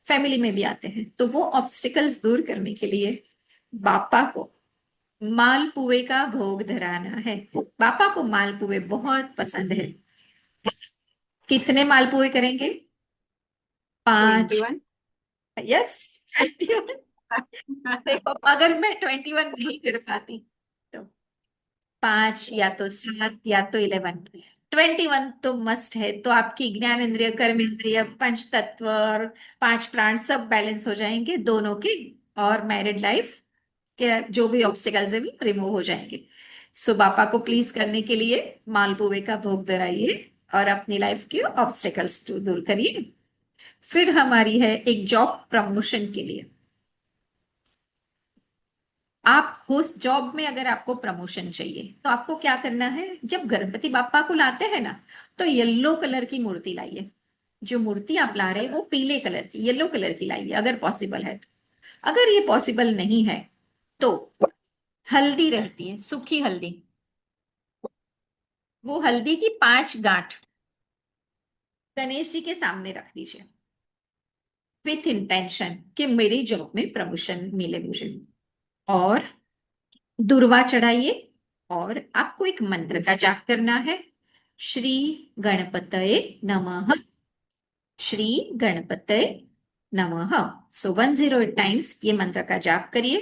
फैमिली में भी आते हैं, तो वो ऑब्स्टिकल्स दूर करने के लिए बापा को मालपुए का भोग धराना है। पापा को मालपुए बहुत पसंद है। कितने मालपुए करेंगे? 5।
21।
यस, 21। देखो अगर मैं 21 नहीं कर पाती तो 5 या तो 7 या तो 11, 21 तो मस्ट है। तो आपकी ज्ञान इंद्रिय, कर्म इंद्रिय, पंच तत्व और 5 प्राण सब बैलेंस हो जाएंगे दोनों की। और मैरिड लाइफ के जो भी ऑब्स्टिकल्स है वो रिमूव हो जाएंगे। बापा को प्लीज करने के लिए मालपुए का भोग धराइए और अपनी लाइफ के ऑब्स्टिकल्स दूर करिए। फिर हमारी है एक जॉब प्रमोशन के लिए। आप होस्ट जॉब में अगर आपको प्रमोशन चाहिए तो आपको क्या करना है, जब गणपति बापा को लाते हैं ना, तो येलो कलर की मूर्ति लाइए। जो मूर्ति आप ला रहे हैं वो पीले कलर की, येलो कलर की लाइए अगर पॉसिबल है तो। अगर ये पॉसिबल नहीं है तो हल्दी रहती है, सूखी हल्दी, वो हल्दी की 5 गांठ गणेश जी के सामने रख दीजिए, विथ इंटेंशन कि मेरी जॉब में प्रमोशन मिले मुझे। और दुर्वा चढ़ाइए और आपको एक मंत्र का जाप करना है। श्री गणपतये नमः, श्री गणपतये नमः। 108 टाइम्स ये मंत्र का जाप करिए।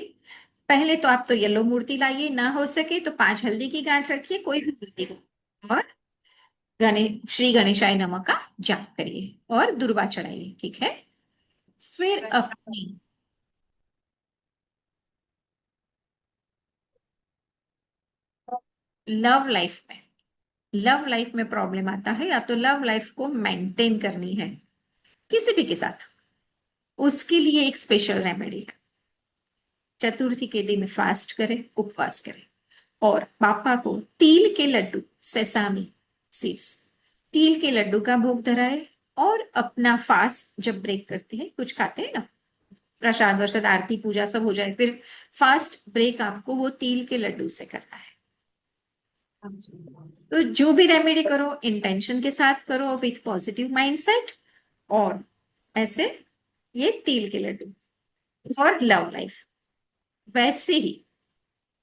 पहले तो आप तो येलो मूर्ति लाइए, ना हो सके तो 5 हल्दी की गांठ रखिए, कोई भी मूर्ति हो, और श्री गणेशाय नमः का जाप करिए और दुर्वा चढ़ाइए, ठीक है। फिर अपनी लव लाइफ में, लव लाइफ में प्रॉब्लम आता है या तो लव लाइफ को मेंटेन करनी है किसी भी के साथ, उसके लिए एक स्पेशल रेमेडी है। चतुर्थी के दिन फास्ट करें, उपवास करें, और पापा को तिल के लड्डू, सेसामी सीड्स, तिल के लड्डू का भोग धराए। और अपना फास्ट जब ब्रेक करते हैं, कुछ खाते हैं ना, प्रसाद वरसाद, आरती पूजा सब हो जाए, फिर फास्ट ब्रेक आपको वो तिल के लड्डू से करना है। तो जो भी रेमेडी करो इंटेंशन के साथ करो, विथ पॉजिटिव माइंडसेट। और ऐसे ये तिल के लड्डू फॉर लव लाइफ। वैसे ही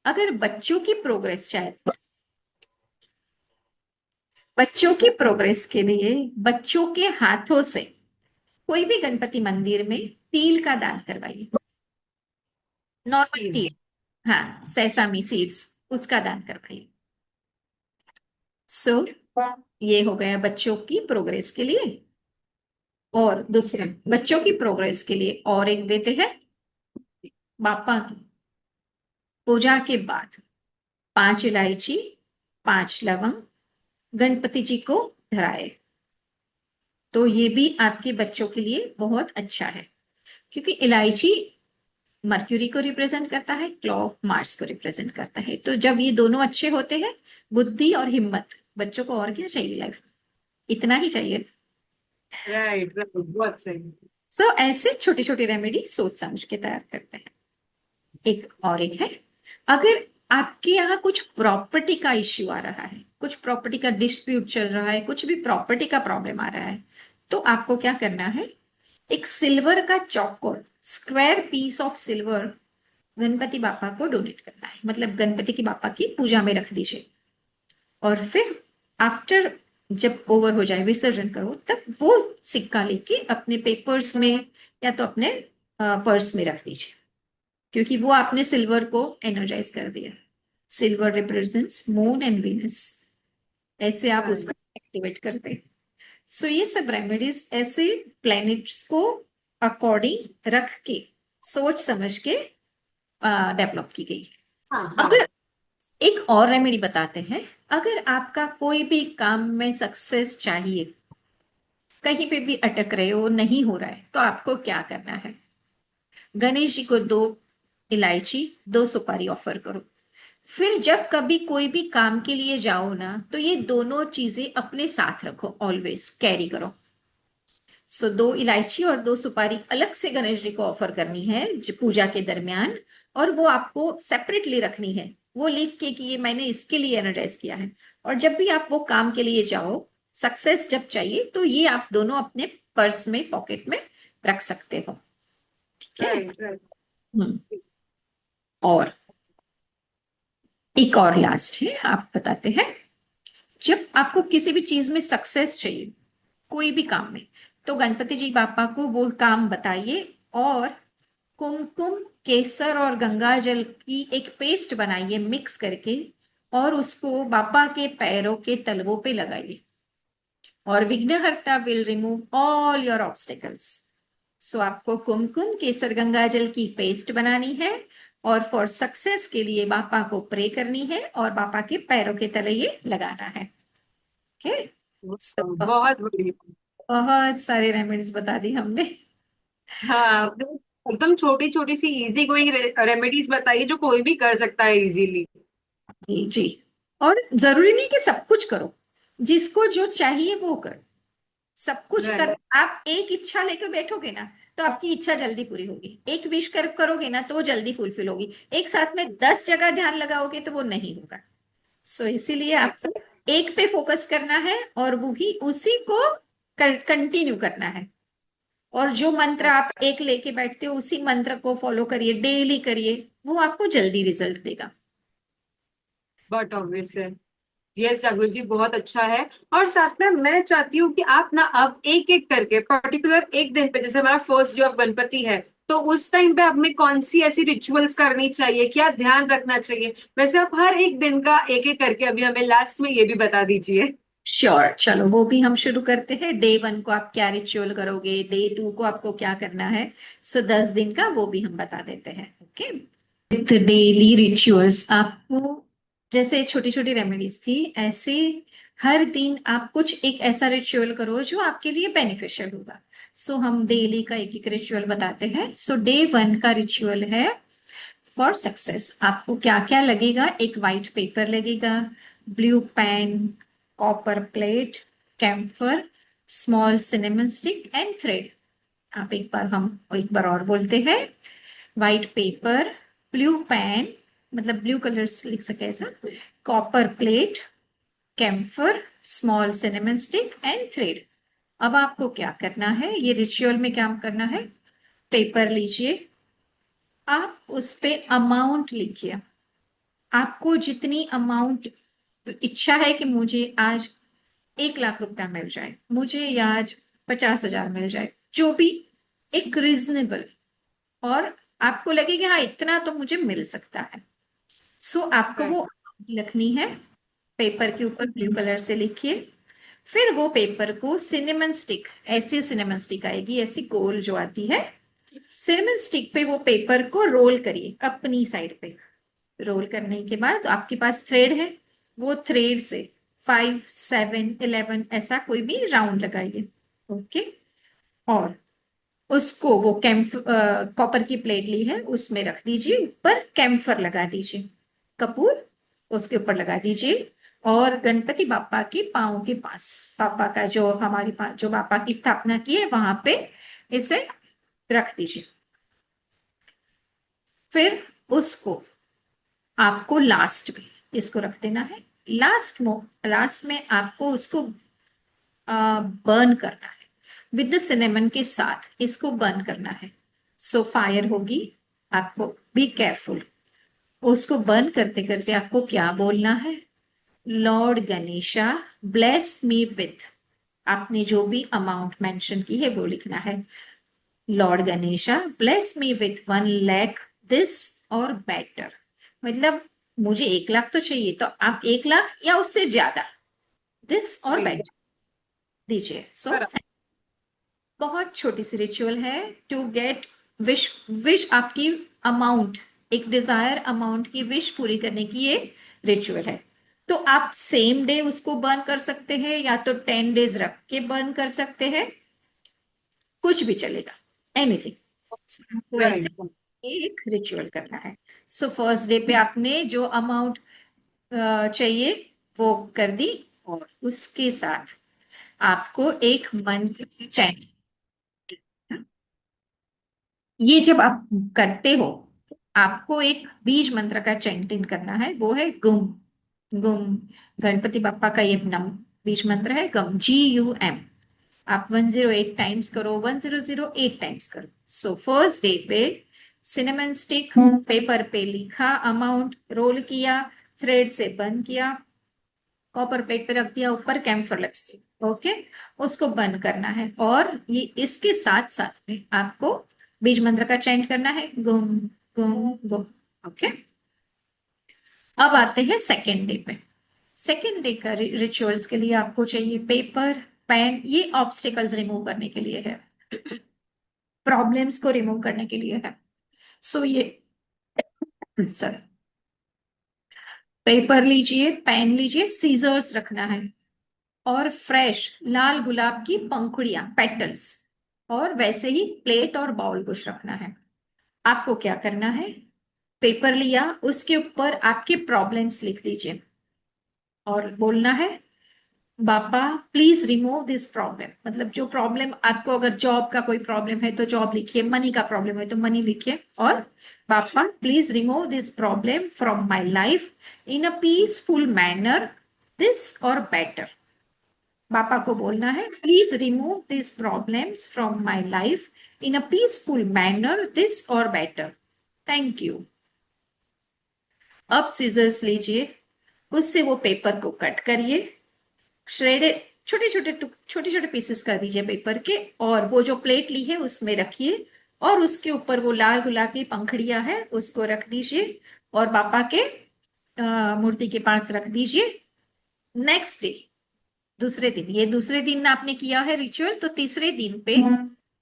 अगर बच्चों की प्रोग्रेस चाहे, बच्चों की प्रोग्रेस के लिए बच्चों के हाथों से कोई भी गणपति मंदिर में तिल का दान करवाइए। नॉर्मल तिल, हाँ, सेसामी सीड्स, उसका दान करवाइए। सो ये हो गया बच्चों की प्रोग्रेस के लिए। और दूसरा बच्चों की प्रोग्रेस के लिए और एक देते हैं, बापा की पूजा के बाद 5 इलायची, 5 लवंग गणपति जी को धराए। तो ये भी आपके बच्चों के लिए बहुत अच्छा है, क्योंकि इलायची मर्क्यूरी को रिप्रेजेंट करता है, क्लॉव मार्स को रिप्रेजेंट करता है। तो जब ये दोनों अच्छे होते हैं, बुद्धि और हिम्मत, बच्चों को और क्या चाहिए लाइफ में, इतना ही चाहिए।
राइट राइट, बहुत सही।
सो ऐसे छोटी छोटी रेमेडी सोच समझ के तैयार करते हैं। एक है, अगर आपके यहाँ कुछ प्रॉपर्टी का इश्यू आ रहा है, कुछ प्रॉपर्टी का डिस्प्यूट चल रहा है, कुछ भी प्रॉपर्टी का प्रॉब्लम आ रहा है, तो आपको क्या करना है, एक सिल्वर का चौकोर square piece of silver Ganpati Bappa को डोनेट करना है, मतलब गणपति की बापा की पूजा में रख दीजिए। और फिर आफ्टर, जब ओवर हो जाए विसर्जन करो, तब वो सिक्का लेके अपने पेपर्स में या तो अपने पर्स में रख दीजिए, क्योंकि वो आपने सिल्वर को एनर्जाइज कर दिया। Silver represents moon and Venus, ऐसे आप उसको एक्टिवेट करते हैं। सो ये सब रेमेडीज ऐसे प्लैनेट्स को अकॉर्डिंग रख के सोच समझ के डेवलप की गई।
हाँ
अगर
हाँ।
एक और रेमेडी बताते हैं, अगर आपका कोई भी काम में सक्सेस चाहिए, कहीं पे भी अटक रहे हो, नहीं हो रहा है, तो आपको क्या करना है, गणेश जी को 2 इलायची 2 सुपारी ऑफर करो। फिर जब कभी कोई भी काम के लिए जाओ ना, तो ये दोनों चीजें अपने साथ रखो, ऑलवेज कैरी करो। सो 2 इलायची और 2 सुपारी अलग से गणेश जी को ऑफर करनी है पूजा के दरमियान, और वो आपको सेपरेटली रखनी है, वो लिख के कि ये मैंने इसके लिए एनर्जाइज किया है। और जब भी आप वो काम के लिए जाओ, सक्सेस जब चाहिए, तो ये आप दोनों अपने पर्स में, पॉकेट में रख सकते हो। ठीक है।
Right right.
हम्म। और एक और लास्ट है, आप बताते हैं, जब आपको किसी भी चीज में सक्सेस चाहिए, कोई भी काम में, तो गणपति जी बापा को वो काम बताइए, और कुमकुम, केसर और गंगा जल की एक पेस्ट बनाइए मिक्स करके, और उसको बापा के पैरों के तलवों पे लगाइए, और Vighnaharta will remove all your obstacles. So आपको कुमकुम, केसर, गंगा जल की पेस्ट बनानी है, और फॉर सक्सेस के लिए बापा को प्रे करनी है, और बापा के पैरों के तले ये लगाना है। ओके।
बहुत बढ़िया।
बहुत सारे रेमेडीज बता दी हमने।
हाँ आपने एकदम छोटी छोटी सी इजी गोइंग रेमेडीज बताई जो कोई भी कर सकता है इजीली।
जी जी। और जरूरी नहीं कि सब कुछ करो, जिसको जो चाहिए वो कर, सब कुछ कर।
राइट।
आप एक इच्छा लेकर बैठोगे ना, तो आपकी इच्छा जल्दी पूरी होगी। एक विश कर करोगे ना, तो वो जल्दी फुलफिल होगी। एक साथ में 10 जगह ध्यान लगाओगे तो वो नहीं होगा। सो इसीलिए आपको एक पे फोकस करना है, और वो भी उसी को कंटिन्यू करना है। और जो मंत्र आप एक लेके बैठते हो, उसी मंत्र को फॉलो करिए, डेली करिए, वो आपको जल्दी रिजल्ट देगा।
बट ऑब्वियस है। यस जागृत जी बहुत अच्छा है। और साथ में मैं चाहती हूँ कि आप ना अब एक एक करके पर्टिकुलर एक दिन पे, जैसे हमारा फर्स्ट डे ऑफ गणपति है, तो उस टाइम पे हमें कौन सी ऐसी रिचुअल्स करनी चाहिए, क्या ध्यान रखना चाहिए, वैसे आप हर एक दिन का एक एक करके अभी हमें लास्ट में ये भी बता दीजिए।
श्योर, चलो वो भी हम शुरू करते हैं। डे 1 को आप क्या रिचुअल करोगे, डे 2 को आपको क्या करना है। सो 10 दिन का वो भी हम बता देते हैं। ओके। विथ डेली रिचुअल्स, आपको जैसे छोटी छोटी रेमेडीज थी, ऐसे हर दिन आप कुछ एक ऐसा रिचुअल करो जो आपके लिए बेनिफिशियल होगा। सो हम डेली का एक एक रिचुअल बताते हैं। सो डे 1 का रिचुअल है फॉर सक्सेस। आपको क्या क्या लगेगा, एक वाइट पेपर लगेगा, blue pen, copper plate, camphor, small cinnamon stick and thread. आप एक बार और बोलते हैं, वाइट पेपर, ब्लू पेन, मतलब ब्लू कलर लिख सके ऐसा, copper plate, camphor, small cinnamon stick and thread. अब आपको क्या करना है, ये रिचुअल में क्या करना है, पेपर लीजिए, आप उस पे अमाउंट लिखिए। आपको जितनी अमाउंट इच्छा है कि मुझे आज 1 लाख रुपया मिल जाए, मुझे या आज 50,000 मिल जाए, जो भी एक रीजनेबल, और आपको लगे कि हाँ इतना तो मुझे मिल सकता है। सो आपको वो लिखनी है, पेपर के ऊपर ब्लू कलर से लिखिए। फिर वो पेपर को सिनेमन स्टिक, ऐसी सिनेमन स्टिक आएगी, ऐसी गोल जो आती है, सिनेमन स्टिक पे वो पेपर को रोल करिए अपनी साइड पे। रोल करने के बाद आपके पास थ्रेड है, वो थ्रेड से 5, 7, 11 ऐसा कोई भी राउंड लगाइए। ओके। और उसको वो कॉपर की प्लेट ली है उसमें रख दीजिए, ऊपर कैम्फर लगा दीजिए, कपूर उसके ऊपर लगा दीजिए, और गणपति बापा के पाँव के पास, पापा का जो हमारी जो बापा की स्थापना की है वहां पे इसे रख दीजिए। फिर उसको आपको लास्ट में इसको रख देना है। लास्ट में आपको उसको बर्न करना है विद द सिनेमन के साथ, इसको बर्न करना है। सो फायर होगी, आपको बी केयरफुल। उसको बर्न करते करते आपको क्या बोलना है? Lord Ganesha bless me with, आपने जो भी अमाउंट मेंशन की है वो लिखना है। Lord Ganesha bless me with 1 lakh this or better, मतलब मुझे 1 लाख तो चाहिए, तो आप 1 लाख या उससे ज्यादा दिस और
जी।
बेटर दीजिए। सो
बराबर।
बहुत छोटी सी रिचुअल है टू गेट विश। विश आपकी अमाउंट, एक डिजायर अमाउंट की विश पूरी करने की ये रिचुअल है। तो आप सेम डे उसको बर्न कर सकते हैं या तो 10 डेज रख के बर्न कर सकते हैं, कुछ भी चलेगा, एनीथिंग। आपको ऐसे
राइट।
एक रिचुअल करना है। सो फर्स्ट डे पे आपने जो अमाउंट चाहिए वो कर दी, और उसके साथ आपको एक मंत्र चैंट, ये जब आप करते हो आपको एक बीज मंत्र का चैंटिंग करना है, वो है गुम गुम। गणपति बप्पा का ये नम बीज मंत्र है गम, GUM। आप 108 टाइम्स करो, 1008 टाइम्स करो। सो फर्स्ट डे पे सिनेमन स्टिक पेपर पे लिखा अमाउंट, रोल किया, थ्रेड से बंद किया, कॉपर प्लेट पे रख दिया, ऊपर कैम्फर लग गई, ओके। उसको बंद करना है, और ये इसके साथ साथ में आपको बीज मंत्र का चैंट करना है गुम गुम गुम, ओके। अब आते हैं सेकेंड डे पे। सेकेंड डे का रिचुअल्स के लिए आपको चाहिए पेपर, पेन, ये ऑब्स्टिकल्स रिमूव करने के लिए है, प्रॉब्लम्स को रिमूव करने के लिए है। सो ये सर, पेपर लीजिए, पेन लीजिए, सीजर्स रखना है, और फ्रेश लाल गुलाब की पंखुड़ियां, पेटल्स, और वैसे ही प्लेट और बाउल कुछ रखना है। आपको क्या करना है? पेपर लिया, उसके ऊपर आपके प्रॉब्लम्स लिख दीजिए, और बोलना है बाबा प्लीज रिमूव दिस प्रॉब्लम, मतलब जो प्रॉब्लम आपको, अगर जॉब का कोई प्रॉब्लम है तो जॉब लिखिए, मनी का प्रॉब्लम है तो मनी लिखिए, और Baba please remove this problem from my life in a peaceful manner this or better. पापा को बोलना है please remove this problems from my life in a peaceful manner this or better, thank you. अब scissors लीजिए, उससे वो paper को cut करिए, श्रेडेड छोटे छोटे छोटे छोटे पीसेस कर दीजिए पेपर के, और वो जो प्लेट ली है उसमें रखिए, और उसके ऊपर वो लाल गुलाब की पंखड़ियां है उसको रख दीजिए, और पापा के मूर्ति के पास रख दीजिए। नेक्स्ट डे, दूसरे दिन, ये दूसरे दिन आपने किया है रिचुअल, तो तीसरे दिन पे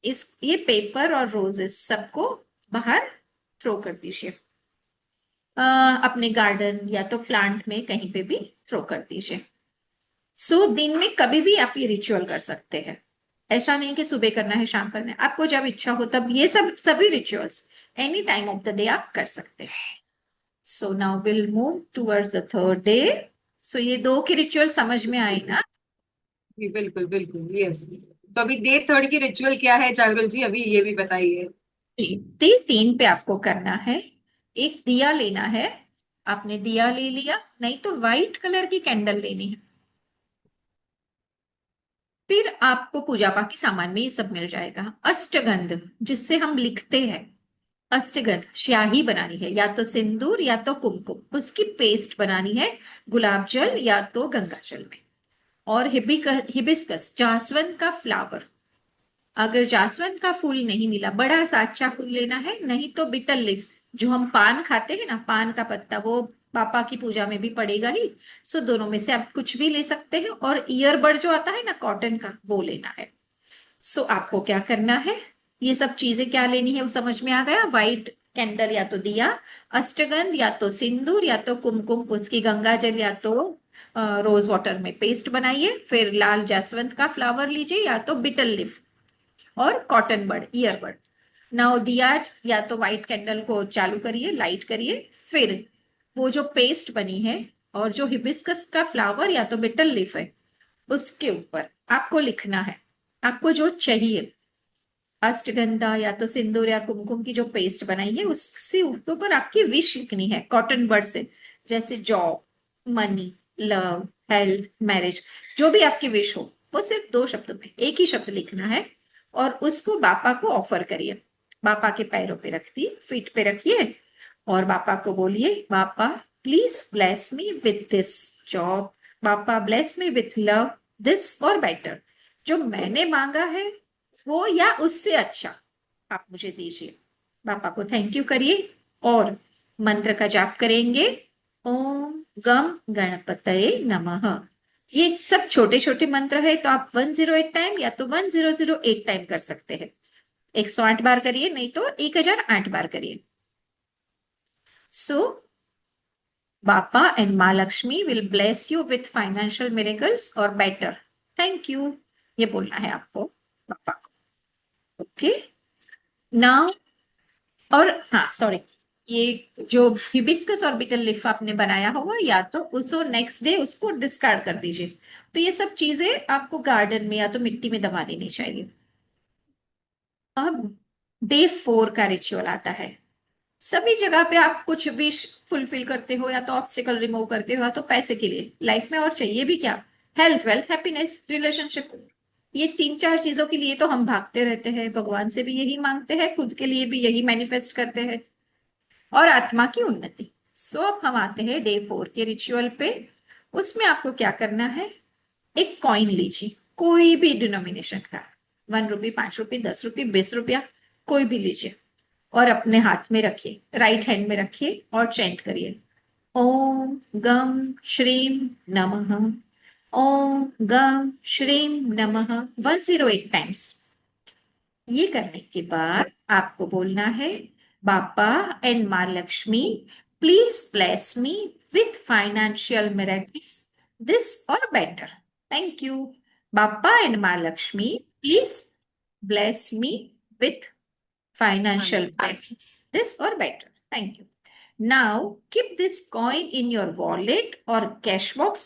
इस ये पेपर और रोजेस सबको बाहर थ्रो कर दीजिए, अपने गार्डन या तो प्लांट में कहीं पे भी थ्रो कर दीजिए। सो दिन में कभी भी आप ये रिचुअल कर सकते हैं, ऐसा नहीं कि सुबह करना है शाम करना है, आपको जब इच्छा हो तब ये सब सभी rituals any time of the day आप कर सकते हैं। So now will move towards the third day. So ये दो के रिचुअल समझ में आए ना?
जी बिल्कुल बिल्कुल, यस। तो अभी डे थर्ड की रिचुअल क्या है जागरुल जी, अभी ये भी बताइए।
जी, डे 3 पे आपको करना है, एक दिया लेना है। आपने दिया ले लिया, नहीं तो व्हाइट कलर की कैंडल लेनी है। फिर आपको पूजा पाठ के सामान में ये सब मिल जाएगा। अष्टगंध, जिससे हम लिखते हैं, अष्टगंध स्याही बनानी है, या तो सिंदूर या तो कुमकुम, उसकी पेस्ट बनानी है, गुलाब जल या तो गंगा जल में। और हिबिस्कस, जासवंत का फ्लावर, अगर जासवंत का फूल नहीं मिला, बड़ा सा अच्छा फूल लेना है, नहीं तो बिटल लीफ, जो हम पान खाते हैं ना, पान का पत्ता, वो पापा की पूजा में भी पड़ेगा ही। सो दोनों में से आप कुछ भी ले सकते हैं, और ईयरबड जो आता है ना कॉटन का, वो लेना है। सो आपको क्या करना है, ये सब चीजें क्या लेनी है वो समझ में आ गया। व्हाइट कैंडल या तो दिया, अष्टगंध या तो सिंदूर या तो कुमकुम, उसकी गंगा जल या तो रोज वाटर में पेस्ट बनाइए। फिर लाल जासवंत का फ्लावर लीजिए या तो बिटल लीफ, और कॉटन बड, ईयरबड। नाउ दिया या तो व्हाइट कैंडल को चालू करिए, लाइट करिए, फिर वो जो पेस्ट बनी है और जो हिबिस्कस का फ्लावर या तो बिटल लीफ है, उसके ऊपर आपको लिखना है, आपको जो चाहिए अष्टगंधा या तो सिंदूर या कुमकुम की जो पेस्ट बनाई है उससे उसके ऊपर आपकी विश लिखनी है कॉटन वर्ड से, जैसे job, money, love, health, marriage, जो भी आपकी विश हो वो सिर्फ 2 शब्दों में एक ही शब्द लिखना है और उसको बापा को ऑफर करिए। बापा के पैरों पे रख दिए, फीट पे रखिए और बापा को बोलिए, Bappa please bless me with this job, Bappa bless me with love, this or better, जो मैंने मांगा है वो या उससे अच्छा आप मुझे दीजिए। पापा को थैंक यू करिए और मंत्र का जाप करेंगे। ओम गम गणपतये नमः। ये सब छोटे छोटे मंत्र है तो आप 108 टाइम या तो 1008 टाइम कर सकते हैं। 108 बार करिए, नहीं तो 1008 बार करिए। सो बापा एंड माँ Lakshmi will bless you with financial miracles और बेटर, थैंक यू, ये बोलना है आपको पापा को। ओके नाउ, और हाँ सॉरी, ये जो हिबिस्कस ऑर्बिटल लिफ आपने बनाया होगा या तो उसको नेक्स्ट डे उसको डिस्कार्ड कर दीजिए। तो ये सब चीजें आपको गार्डन में या तो मिट्टी में दबा देनी चाहिए। अब डे 4 का रिचुअल आता है। सभी जगह पे आप कुछ विश फुलफिल करते हो या तो ऑब्स्टिकल रिमूव करते हो या तो पैसे के लिए, लाइफ में और चाहिए भी क्या, हेल्थ, वेल्थ, हैप्पीनेस, रिलेशनशिप, ये 3-4 चीजों के लिए तो हम भागते रहते हैं, भगवान से भी यही मांगते हैं, खुद के लिए भी यही मैनिफेस्ट करते हैं और आत्मा की उन्नति। सो अब हम आते हैं डे 4 के रिचुअल पे। उसमें आपको क्या करना है, एक कॉइन लीजिए कोई भी डिनोमिनेशन का, 1 रुपी, 5 रुपी, 10 रुपी, 20 रुपया, कोई भी लीजिए और अपने हाथ में रखिए, राइट हैंड में रखिए और चैंट करिए, ओम गम श्रीम नमः, ओम गम श्रीम नमः, 108 टाइम्स। ये करने के बाद आपको बोलना है, बापा एंड माँ Lakshmi please bless me with financial miracles, this or better, thank you. बापा एंड माँ Lakshmi please bless me with financial practice, this or better, thank you. Now keep this coin in your wallet or cash box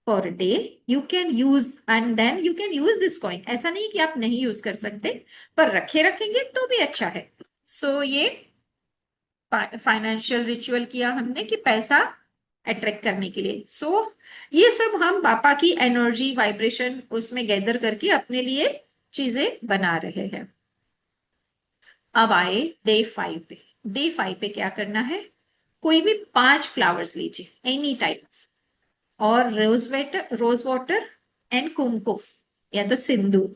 for a day, you can use and then you can use this coin, ऐसा नहीं कि आप नहीं use कर सकते, पर रखे रखेंगे तो भी अच्छा है। सो ये फाइनेंशियल रिचुअल किया हमने कि पैसा अट्रैक्ट करने के लिए। सो ये सब हम पापा की एनर्जी वाइब्रेशन उसमें गैदर करके अपने लिए चीजें बना रहे हैं। अब आए डे 5 पे। डे 5 पे क्या करना है, कोई भी 5 फ्लावर्स लीजिए एनी टाइप, और रोज वाटर एंड कुमकुम या तो सिंदूर,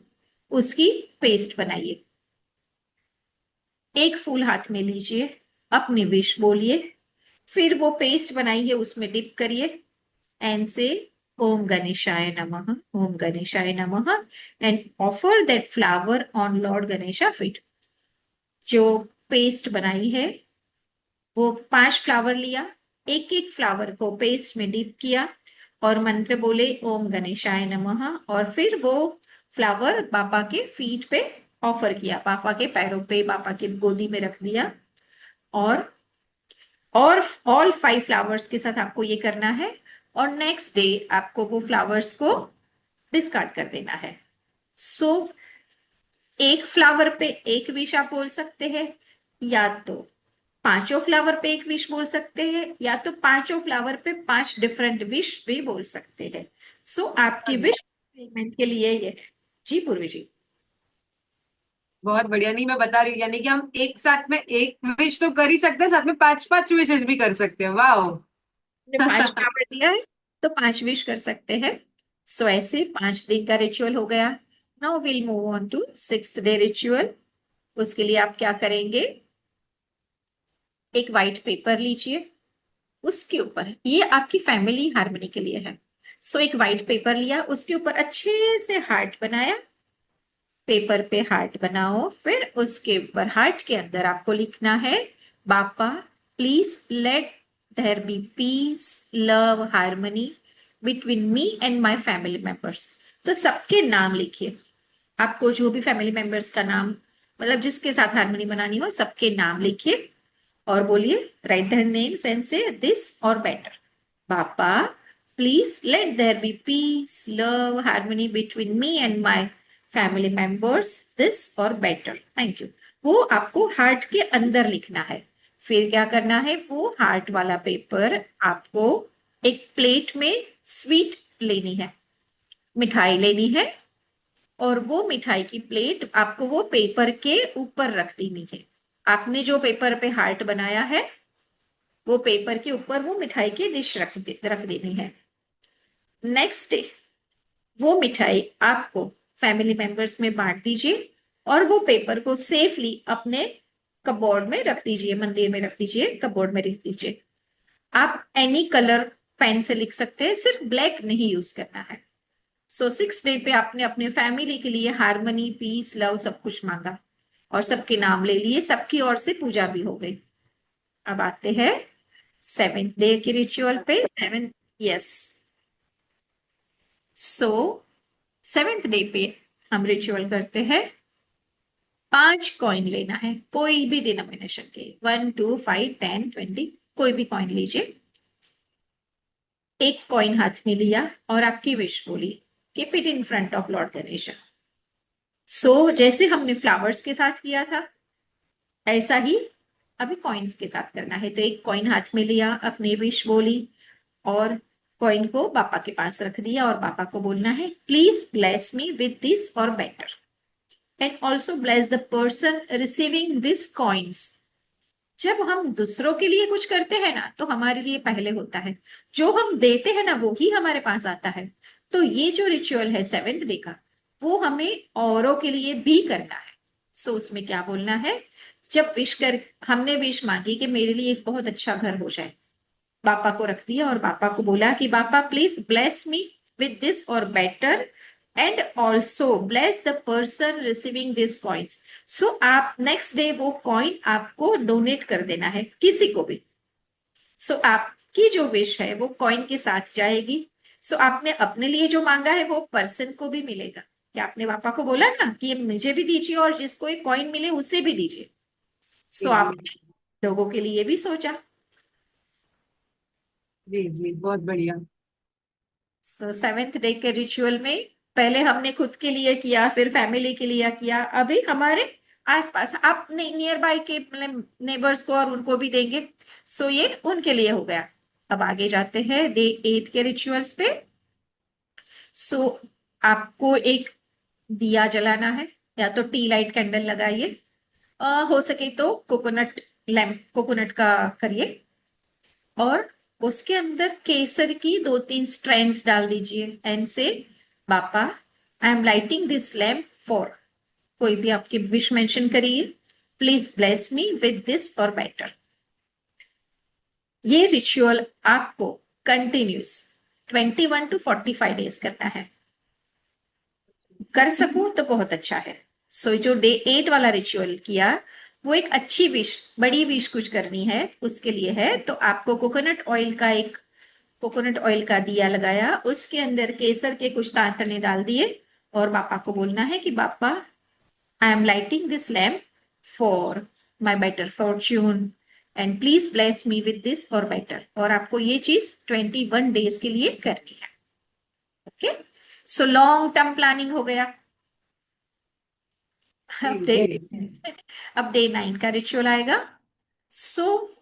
उसकी पेस्ट बनाइए। एक फूल हाथ में लीजिए, अपनी विश बोलिए, फिर वो पेस्ट बनाई है उसमें डिप करिए एंड से ओम गणेशाय नमः, ओम गणेशाय नमः, and offer that flower on Lord Ganesha feet. जो पेस्ट बनाई है वो 5 फ्लावर लिया, एक एक फ्लावर को पेस्ट में डीप किया और मंत्र बोले ओम गणेशाय नमः, और फिर वो फ्लावर पापा के फीट पे ऑफर किया, पापा के पैरों पे, पापा की गोदी में रख दिया। और और ऑल 5 फ्लावर्स के साथ आपको ये करना है और नेक्स्ट डे आपको वो फ्लावर्स को डिस्कार्ड कर देना है। सो एक फ्लावर पे एक विश आप बोल सकते हैं, या तो 5 फ्लावर पे एक विश बोल सकते हैं, या तो 5 फ्लावर पे 5 डिफरेंट विश भी बोल सकते हैं। सो आपकी विश पेमेंट के लिए ये है। जी पूर्वी जी।
बहुत बढ़िया। नहीं, मैं बता रही हूँ, यानी कि हम एक साथ में एक विश तो कर ही सकते हैं, साथ में 5-5 विशेष भी कर सकते हैं। वाह।
ने 5 फ्लावर दिया है तो 5 विश कर सकते हैं। सो ऐसे 5 दिन का रिचुअल हो गया। Now will move on to 6th day ritual. उसके लिए आप क्या करेंगे, एक व्हाइट पेपर लीजिए, उसके ऊपर, ये आपकी फैमिली हार्मनी के लिए है। सो एक व्हाइट पेपर लिया, उसके ऊपर अच्छे से हार्ट बनाया, पेपर पे हार्ट बनाओ, फिर उसके ऊपर हार्ट के अंदर आपको लिखना है, Bappa please let there be peace, love, harmony between me and my family members. तो सबके नाम लिखिए, आपको जो भी फैमिली मेंबर्स का नाम, मतलब जिसके साथ हार्मनी बनानी हो सबके नाम लिखिए और बोलिए, राइट देयर नेम्स एंड से this or better, Papa, please let there be peace, love, harmony between me and my family members this or better, thank you, वो आपको हार्ट के अंदर लिखना है। फिर क्या करना है, वो हार्ट वाला पेपर आपको एक प्लेट में स्वीट लेनी है, मिठाई लेनी है, और वो मिठाई की प्लेट आपको वो पेपर के ऊपर रख देनी है। आपने जो पेपर पे हार्ट बनाया है वो पेपर के ऊपर वो मिठाई की डिश रख देनी है। नेक्स्ट डे वो मिठाई आपको फैमिली मेंबर्स में बांट दीजिए, और वो पेपर को सेफली अपने कबोर्ड में रख दीजिए, मंदिर में रख दीजिए, कबोर्ड में रख दीजिए। आप एनी कलर पेन से लिख सकते हैं, सिर्फ ब्लैक नहीं यूज करना है। सो 6 डे पे आपने अपने फैमिली के लिए हारमोनी, पीस, लव सब कुछ मांगा और सबके नाम ले लिए, सबकी ओर से पूजा भी हो गई। अब आते हैं 7th डे के रिचुअल पे। सेवन, यस, सो 7th डे पे हम रिचुअल करते हैं। 5 कॉइन लेना है, कोई भी डिनोमिनेशन के, 1, 2, 5, 10, 20, कोई भी कॉइन लीजिए। एक कॉइन हाथ में लिया और आपकी विश बोली, keep it in front of lord Ganesh. So जैसे हमने फ्लावर्स के साथ किया था ऐसा ही अभी कॉइन्स के साथ करना है। तो एक कॉइन हाथ में लिया, अपनी विश बोली और कॉइन को पापा के पास रख दिया और पापा को बोलना है, please bless me with this or better, and also bless the person receiving this coins. जब हम दूसरों के लिए कुछ करते हैं ना तो हमारे लिए पहले होता है, जो हम देते हैं ना वो ही हमारे पास आता है। तो ये जो रिचुअल है 7th डे का, वो हमें औरों के लिए भी करना है। सो उसमें क्या बोलना है, जब विश कर, हमने विश मांगी कि मेरे लिए एक बहुत अच्छा घर हो जाए, पापा को रख दिया और पापा को बोला कि पापा please bless me with this or better, and also bless the person receiving this coins. So आप नेक्स्ट डे वो कॉइन आपको डोनेट कर देना है किसी को भी। सो आपकी जो विश है वो कॉइन के साथ जाएगी। सो आपने अपने लिए जो मांगा है वो पर्सन को भी मिलेगा, कि आपने पापा को बोला ना कि ये मुझे भी दीजिए और जिसको एक कॉइन मिले उसे भी दीजिए। सो
जी जी
आपने लोगों के लिए भी सोचा।
जी जी, बहुत बढ़िया।
सो 7th डे के रिचुअल में पहले हमने खुद के लिए किया, फिर फैमिली के लिए किया, अभी हमारे आसपास आप नियर बाय के मतलब नेबर्स को और उनको भी देंगे। सो ये उनके लिए हो गया। अब आगे जाते हैं डे 8 के रिचुअल्स पे। सो आपको एक दिया जलाना है, या तो टी लाइट कैंडल लगाइए, हो सके तो कोकोनट लैम्प, कोकोनट का करिए, और उसके अंदर केसर की 2-3 स्ट्रैंड्स डाल दीजिए एंड से, पापा I am lighting this lamp for, कोई भी आपकी विश मेंशन करिए, please bless me with this or better. ये रिचुअल आपको कंटिन्यूस 21 to 45 डेज करना है। कर सकूं तो बहुत अच्छा है। सो जो डे 8 वाला रिचुअल किया वो एक अच्छी विश, बड़ी विश कुछ करनी है उसके लिए है, तो आपको कोकोनट ऑयल का दिया लगाया, उसके अंदर केसर के कुछ तांतने डाल दिए और पापा को बोलना है कि पापा I am lighting this lamp for my better Fortune, and please bless me with this or better. और आपको ये चीज 21 डेज के लिए करनी है। Okay, so long term planning हो गया।
जी
अब डे
जी
अब डे 9 का रिचुअल आएगा। So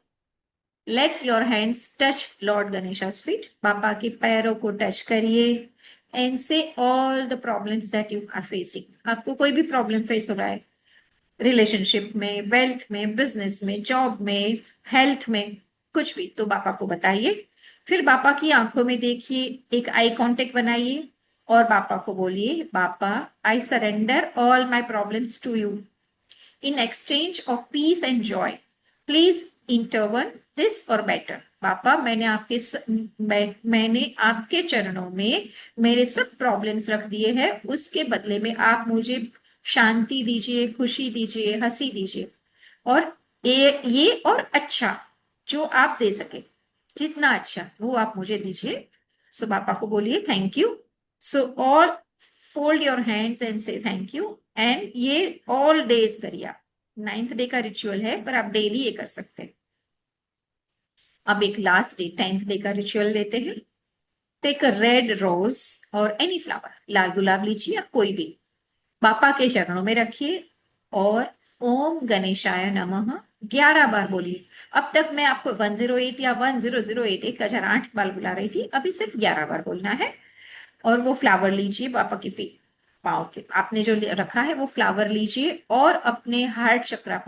let your hands touch lord Ganesha's feet, पापा के पैरों को टच करिए and say all the problems that you are facing. आपको कोई भी प्रॉब्लम फेस हो रहा है, रिलेशनशिप में, वेल्थ में, बिजनेस में, जॉब में, हेल्थ में, कुछ भी, तो पापा को बताइए। फिर पापा की आंखों में देखिए, एक आई कांटेक्ट बनाइए और पापा को बोलिए, पापा I surrender all my problems to you in exchange of peace and joy, please intervene this or better। पापा मैंने आपके चरणों में मेरे सब प्रॉब्लम्स रख दिए हैं, उसके बदले में आप मुझे शांति दीजिए, खुशी दीजिए, हंसी दीजिए, और ये और अच्छा जो आप दे सके, जितना अच्छा वो आप मुझे दीजिए। सो पापा को बोलिए thank you. So all fold your hands and से थैंक यू, एंड ये ऑल डेज करिए आप। 9th डे का रिचुअल है पर आप डेली ये कर सकते हैं। अब एक लास्ट डे 10th डे का रिचुअल लेते हैं। टेक अ रेड रोज और एनी फ्लावर, लाल गुलाब लीजिए या कोई भी, बापा के चरणों में रखिए और ओम गणेशाय नमः 11 बार बोलिए। अब तक मैं आपको 108 या 10008 1,008 बार बुला रही थी, अभी सिर्फ 11 बार बोलना है। और वो फ्लावर लीजिए, पापा के पाँव के आपने जो रखा है वो फ्लावर लीजिए और अपने हार्ट चक्रा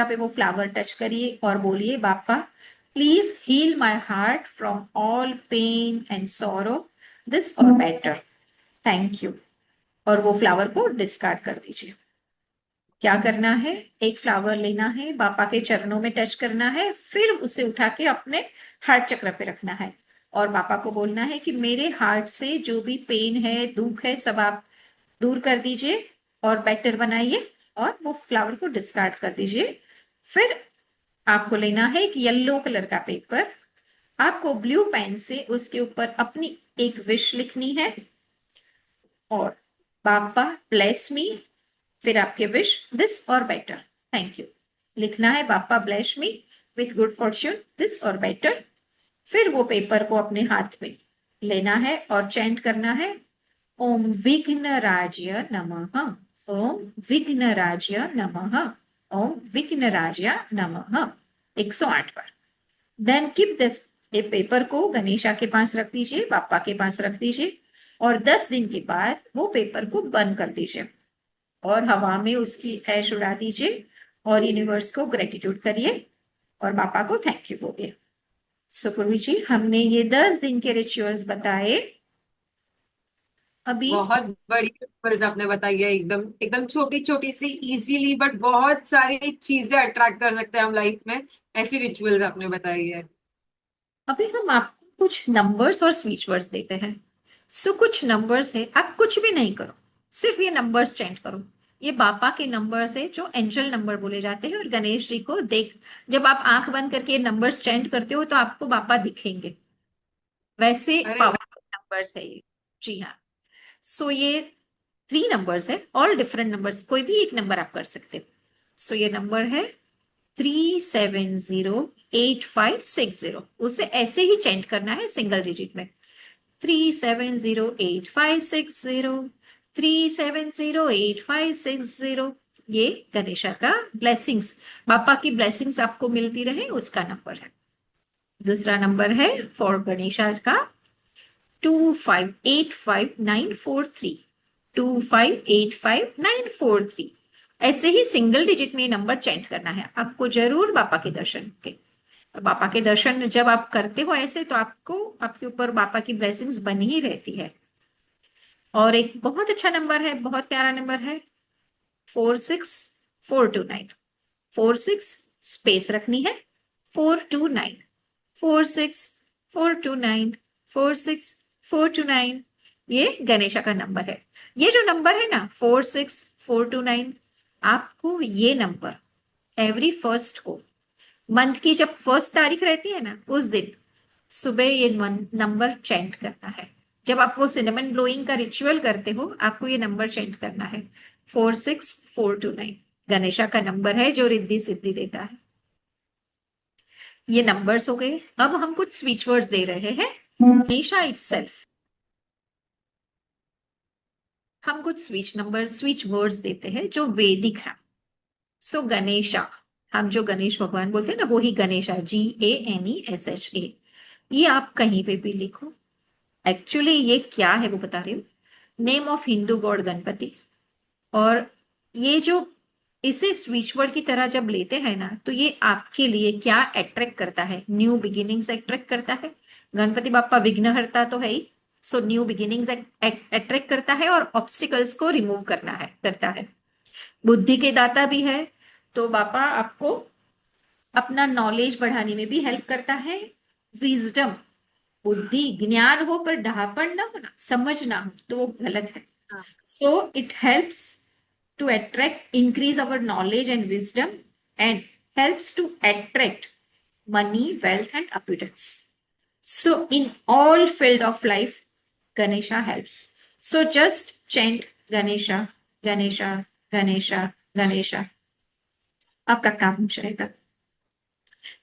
पे वो फ्लावर टच करिए और बोलिए, Bappa please heal my heart from all pain and sorrow, this or better, thank you. और वो फ्लावर को डिस्कार्ड कर दीजिए। क्या करना है, एक फ्लावर लेना है, बापा के चरणों में टच करना है, फिर उसे उठा के अपने हार्ट चक्र पे रखना है और बापा को बोलना है कि मेरे हार्ट से जो भी पेन है, दुख है, सब आप दूर कर दीजिए और बेटर बनाइए, और वो फ्लावर को डिस्कार्ड कर दीजिए। फिर आपको लेना है एक येलो कलर का पेपर, आपको ब्लू पेन से उसके ऊपर अपनी एक विश लिखनी है और बापा ब्लेस मी, फिर आपके wish this or better, thank you लिखना है। बापा bless me with good Fortune this or better. फिर वो पेपर को अपने हाथ में लेना है और चैंट करना है, ओम विघ्नराज्य नमः, ओम विघ्नराज्य नमः, ओम विघ्नराज्य नमः 108 बार। देन कीप दिस, ये पेपर को गणेशा के पास रख दीजिए, पापा के पास रख दीजिए और 10 दिन के बाद वो पेपर को बंद कर दीजिए और हवा में उसकी ऐश उड़ा दीजिए और यूनिवर्स को ग्रेटिट्यूड करिए और पापा को थैंक यू बोलिए। सो पूर्वी जी, हमने ये 10 दिन के रिचुअल्स बताए। अभी
बहुत बड़ी रिचुअल्स आपने बताई है, एकदम एकदम छोटी छोटी सी, इजीली, बट बहुत सारी चीजें अट्रैक्ट कर सकते हैं हम लाइफ में। ऐसी रिचुअल्स आपने बताई है।
अभी हम आपको कुछ नंबर्स और स्विच वर्ड्स देते हैं। सो कुछ नंबर्स है, आप कुछ भी नहीं करो, सिर्फ ये नंबर्स चेंज करो। ये बापा के नंबर्स है जो एंजल नंबर बोले जाते हैं और गणेश जी को देख, जब आप आंख बंद करके ये नंबर्स चेंज करते हो तो आपको बापा दिखेंगे, वैसे
अरे वाह।
पावरफुल नंबर्स है ये। जी हाँ। सो ये 3 नंबर्स है, ऑल डिफरेंट नंबर्स, कोई भी एक नंबर आप कर सकते हो। सो ये नंबर है 3708560, उसे ऐसे ही चेंज करना है सिंगल डिजिट में। 3708560, 3708560, ये गणेशा का ब्लेसिंग्स, बापा की ब्लेसिंग्स आपको मिलती रहे उसका नंबर है। दूसरा नंबर है फॉर गणेशा का 2585943, 2585943। ऐसे ही सिंगल डिजिट में नंबर चेंज करना है आपको जरूर बापा के दर्शन के। बापा के दर्शन जब आप करते हो ऐसे तो आपको, आपके ऊपर बापा की ब्लेसिंग्स बनी ही रहती है। और एक बहुत अच्छा नंबर है, बहुत प्यारा नंबर है 46429, 46 स्पेस रखनी है, 429, 46429, 46429, ये गणेशा का नंबर है। ये जो नंबर है ना 46429, आपको ये नंबर एवरी फर्स्ट को, मंथ की जब फर्स्ट तारीख रहती है ना उस दिन सुबह ये नंबर चेंट करना है। जब आप वो सिनेमन ब्लोइंग का रिचुअल करते हो आपको ये नंबर चेंट करना है, 46429 गणेशा का नंबर है जो रिद्धि सिद्धि देता है। ये नंबर्स हो गए। अब हम कुछ स्विच वर्ड्स दे रहे हैं। गणेशा इटसेल्फ, हम कुछ स्विच वर्ड्स देते हैं जो वैदिक है। सो गणेशा, हम जो गणेश भगवान बोलते हैं ना वो ही गणेशा, GANESHA। ये आप कहीं पे भी लिखो। एक्चुअली ये क्या है वो बता रही हूँ। Name of Hindu God Ganpati. और ये जो इसे स्विच वर्ड की तरह जब लेते हैं ना तो ये आपके लिए क्या अट्रैक्ट करता है, न्यू बिगिनिंग्स अट्रैक्ट करता है। गणपति बापा विघ्नहर्ता तो है ही, सो न्यू बिगिनिंग्स अट्रैक्ट करता है और ऑब्स्टिकल्स को रिमूव करना है, करता है। बुद्धि के दाता भी है, तो बापा आपको अपना नॉलेज बढ़ाने में भी हेल्प करता है। विजडम, बुद्धि ज्ञान हो पर ढापन ना हो ना, समझ ना हो तो वो गलत है।
हाँ।
So it helps to attract, increase our knowledge and wisdom, and helps to attract money, wealth and abundance. So in all field of life Ganesha helps. So just chant Ganesha, Ganesha, Ganesha, Ganesha, आपका काम हो जाएगा।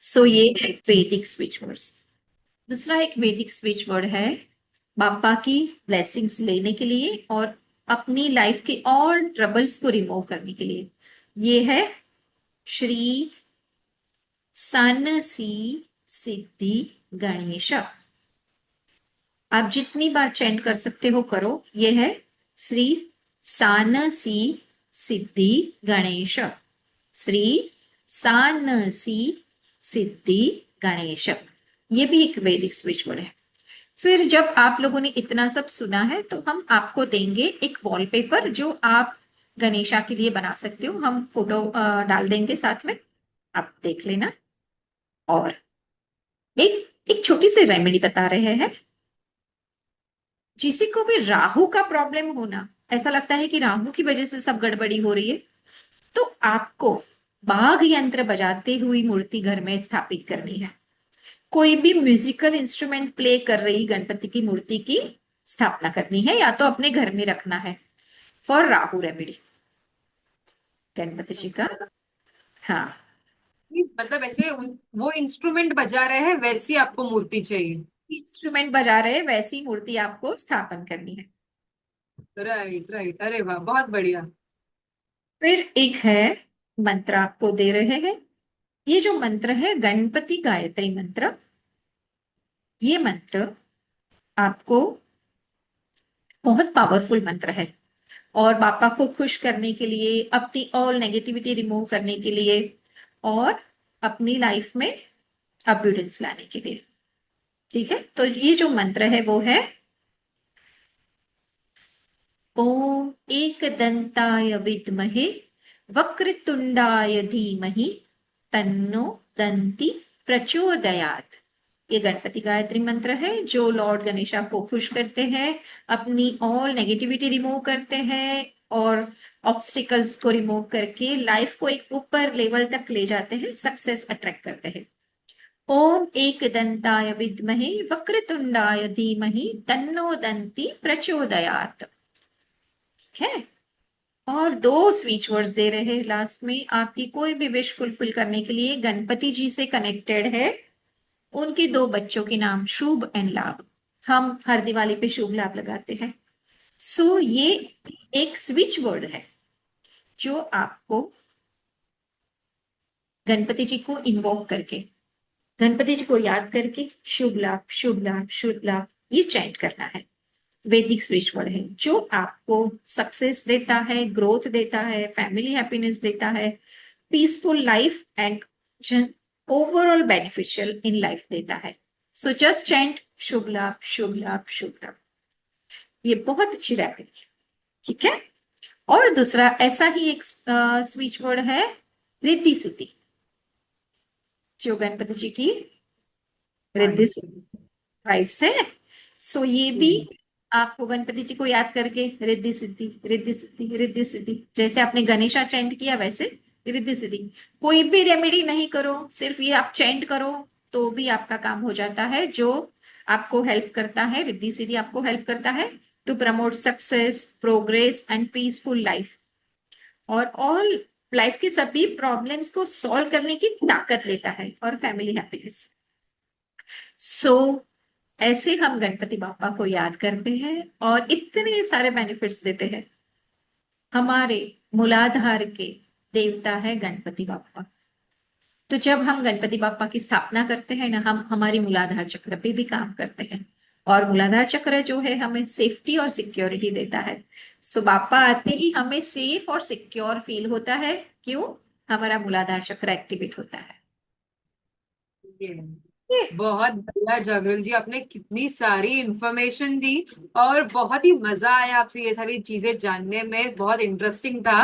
सो ये है वैदिक switch words. दूसरा एक वैदिक स्विच वर्ड है बापा की ब्लेसिंग्स लेने के लिए और अपनी लाइफ के ऑल ट्रबल्स को रिमूव करने के लिए। ये है श्री सानसी सिद्धि गणेश। आप जितनी बार चैंट कर सकते हो करो। ये है श्री सानसी सिद्धि गणेश। श्री सानसी सिद्धि गणेश। ये भी एक वैदिक स्विच वर्ड है। फिर जब आप लोगों ने इतना सब सुना है तो हम आपको देंगे एक वॉलपेपर जो आप गणेशा के लिए बना सकते हो। हम फोटो डाल देंगे साथ में, आप देख लेना। और एक एक छोटी सी रेमेडी बता रहे हैं। जिसी को भी राहु का प्रॉब्लम होना, ऐसा लगता है कि राहु की वजह से सब गड़बड़ी हो रही है, तो आपको बाघ यंत्र बजाते हुई मूर्ति घर में स्थापित करनी है। कोई भी म्यूजिकल इंस्ट्रूमेंट प्ले कर रही गणपति की मूर्ति की स्थापना करनी है, या तो अपने घर में रखना है फॉर राहु रेमेडी गणपति जी का। हाँ,
मतलब ऐसे वो इंस्ट्रूमेंट बजा रहे हैं वैसी आपको मूर्ति चाहिए?
इंस्ट्रूमेंट बजा रहे वैसी मूर्ति आपको स्थापन करनी है।
राइट राइट, अरे वाह, बहुत बढ़िया।
फिर एक है मंत्र आपको दे रहे हैं। ये जो मंत्र है गणपति गायत्री मंत्र। ये मंत्र आपको बहुत पावरफुल मंत्र है, और पापा को खुश करने के लिए, अपनी ऑल नेगेटिविटी रिमूव करने के लिए, और अपनी लाइफ में अब्यूडेंस लाने के लिए। ठीक है, तो ये जो मंत्र है वो है ओम एक दंताय विद्महे वक्रतुंडाय धीमहि तन्नो दंति प्रचोदयात्। ये गणपति गायत्री मंत्र है जो लॉर्ड गणेशा को खुश करते हैं, अपनी ऑल नेगेटिविटी रिमूव करते हैं, और ऑब्स्टिकल्स को रिमूव करके लाइफ को एक ऊपर लेवल तक ले जाते हैं, सक्सेस अट्रैक्ट करते हैं। ओम एक दंताय विद्महे वक्रतुंडाय धीमहि तन्नो दंति प्रचोदयात्। ठीक है, और दो स्विच वर्ड्स दे रहे हैं लास्ट में। आपकी कोई भी विश फुलफिल करने के लिए गणपति जी से कनेक्टेड है, उनके दो बच्चों के नाम शुभ एंड लाभ। हम हर दिवाली पे शुभ लाभ लगाते हैं। सो ये एक स्विच वर्ड है जो आपको गणपति जी को इन्वोक करके, गणपति जी को याद करके शुभ लाभ शुभ लाभ शुभ लाभ ये चैंट करना है। वैदिक स्विच वर्ड है जो आपको सक्सेस देता है, ग्रोथ देता है, फैमिली हैप्पीनेस देता है, peaceful life and overall beneficial in life देता है। सो जस्ट चैंट शुभ लाभ शुभ लाभ शुभ लाभ। ये बहुत अच्छी रेमेडी है। ठीक है, और दूसरा ऐसा ही एक स्विच वर्ड है रिद्धि सिद्धि, जो गणपति जी की रिद्धि वाइफ्स है। सो ये भी आपको गणपति जी को याद करके रिद्धि सिद्धि रिद्धि सिद्धि रिद्धि सिद्धि, जैसे आपने गणेशा चैंट किया वैसे रिद्धि सिद्धि। कोई भी रेमेडी नहीं करो, सिर्फ ये आप चैंट करो तो भी आपका काम हो जाता है, जो आपको हेल्प करता है। रिद्धि सिद्धि आपको हेल्प करता है to promote success, progress and peaceful life, और ऑल लाइफ के सभी प्रॉब्लम्स को सॉल्व करने की ताकत लेता है, और फैमिली हैप्पीनेस। सो ऐसे हम गणपति बापा को याद करते हैं और इतने सारे बेनिफिट्स देते हैं। हमारे मूलाधार के देवता है गणपति बापा। तो जब हम गणपति बापा की स्थापना करते हैं ना, हम हमारी मूलाधार चक्र पे भी काम करते हैं, और मूलाधार चक्र जो है हमें सेफ्टी और सिक्योरिटी देता है। सो बापा आते ही हमें सेफ और सिक्योर फील होता है। क्यों? हमारा मूलाधार चक्र एक्टिवेट होता है।
बहुत बढ़िया जागरुल जी, आपने कितनी सारी इंफॉर्मेशन दी और बहुत ही मजा आया आपसे ये सारी चीजें जानने में, बहुत इंटरेस्टिंग था।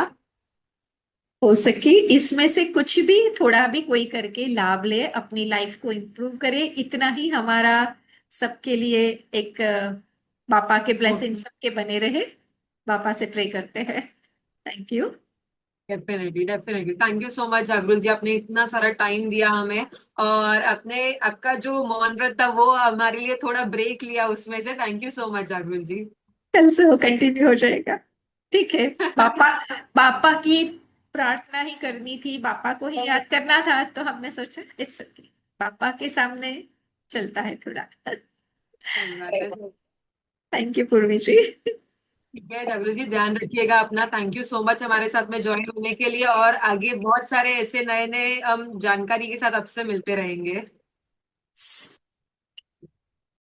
हो सके इसमें से कुछ भी थोड़ा भी कोई करके लाभ ले, अपनी लाइफ को इम्प्रूव करे, इतना ही हमारा सबके लिए एक बापा के ब्लेसिंग सबके बने रहे। बापा से प्रे करते हैं। Thank you.
Definitely definitely, thank you so much Jagrul ji, आपने इतना सारा टाइम दिया हमें, और अपने आपका जो मौन व्रत था वो हमारे लिए थोड़ा ब्रेक लिया उसमें से। Thank you so much Jagrul जी।
कल से वो कंटिन्यू हो जाएगा। ठीक है, पापा पापा की प्रार्थना ही करनी थी, पापा को ही याद करना था, तो हमने सोचा इट्स ओके, पापा के सामने चलता है थोड़ा।
सही बात है।
थैंक यू पूर्वी जी।
ठीक है जागरूक जी, ध्यान रखिएगा अपना। थैंक यू सो मच हमारे साथ में ज्वाइन होने के लिए, और आगे बहुत सारे ऐसे नए नए जानकारी के साथ आपसे मिलते रहेंगे।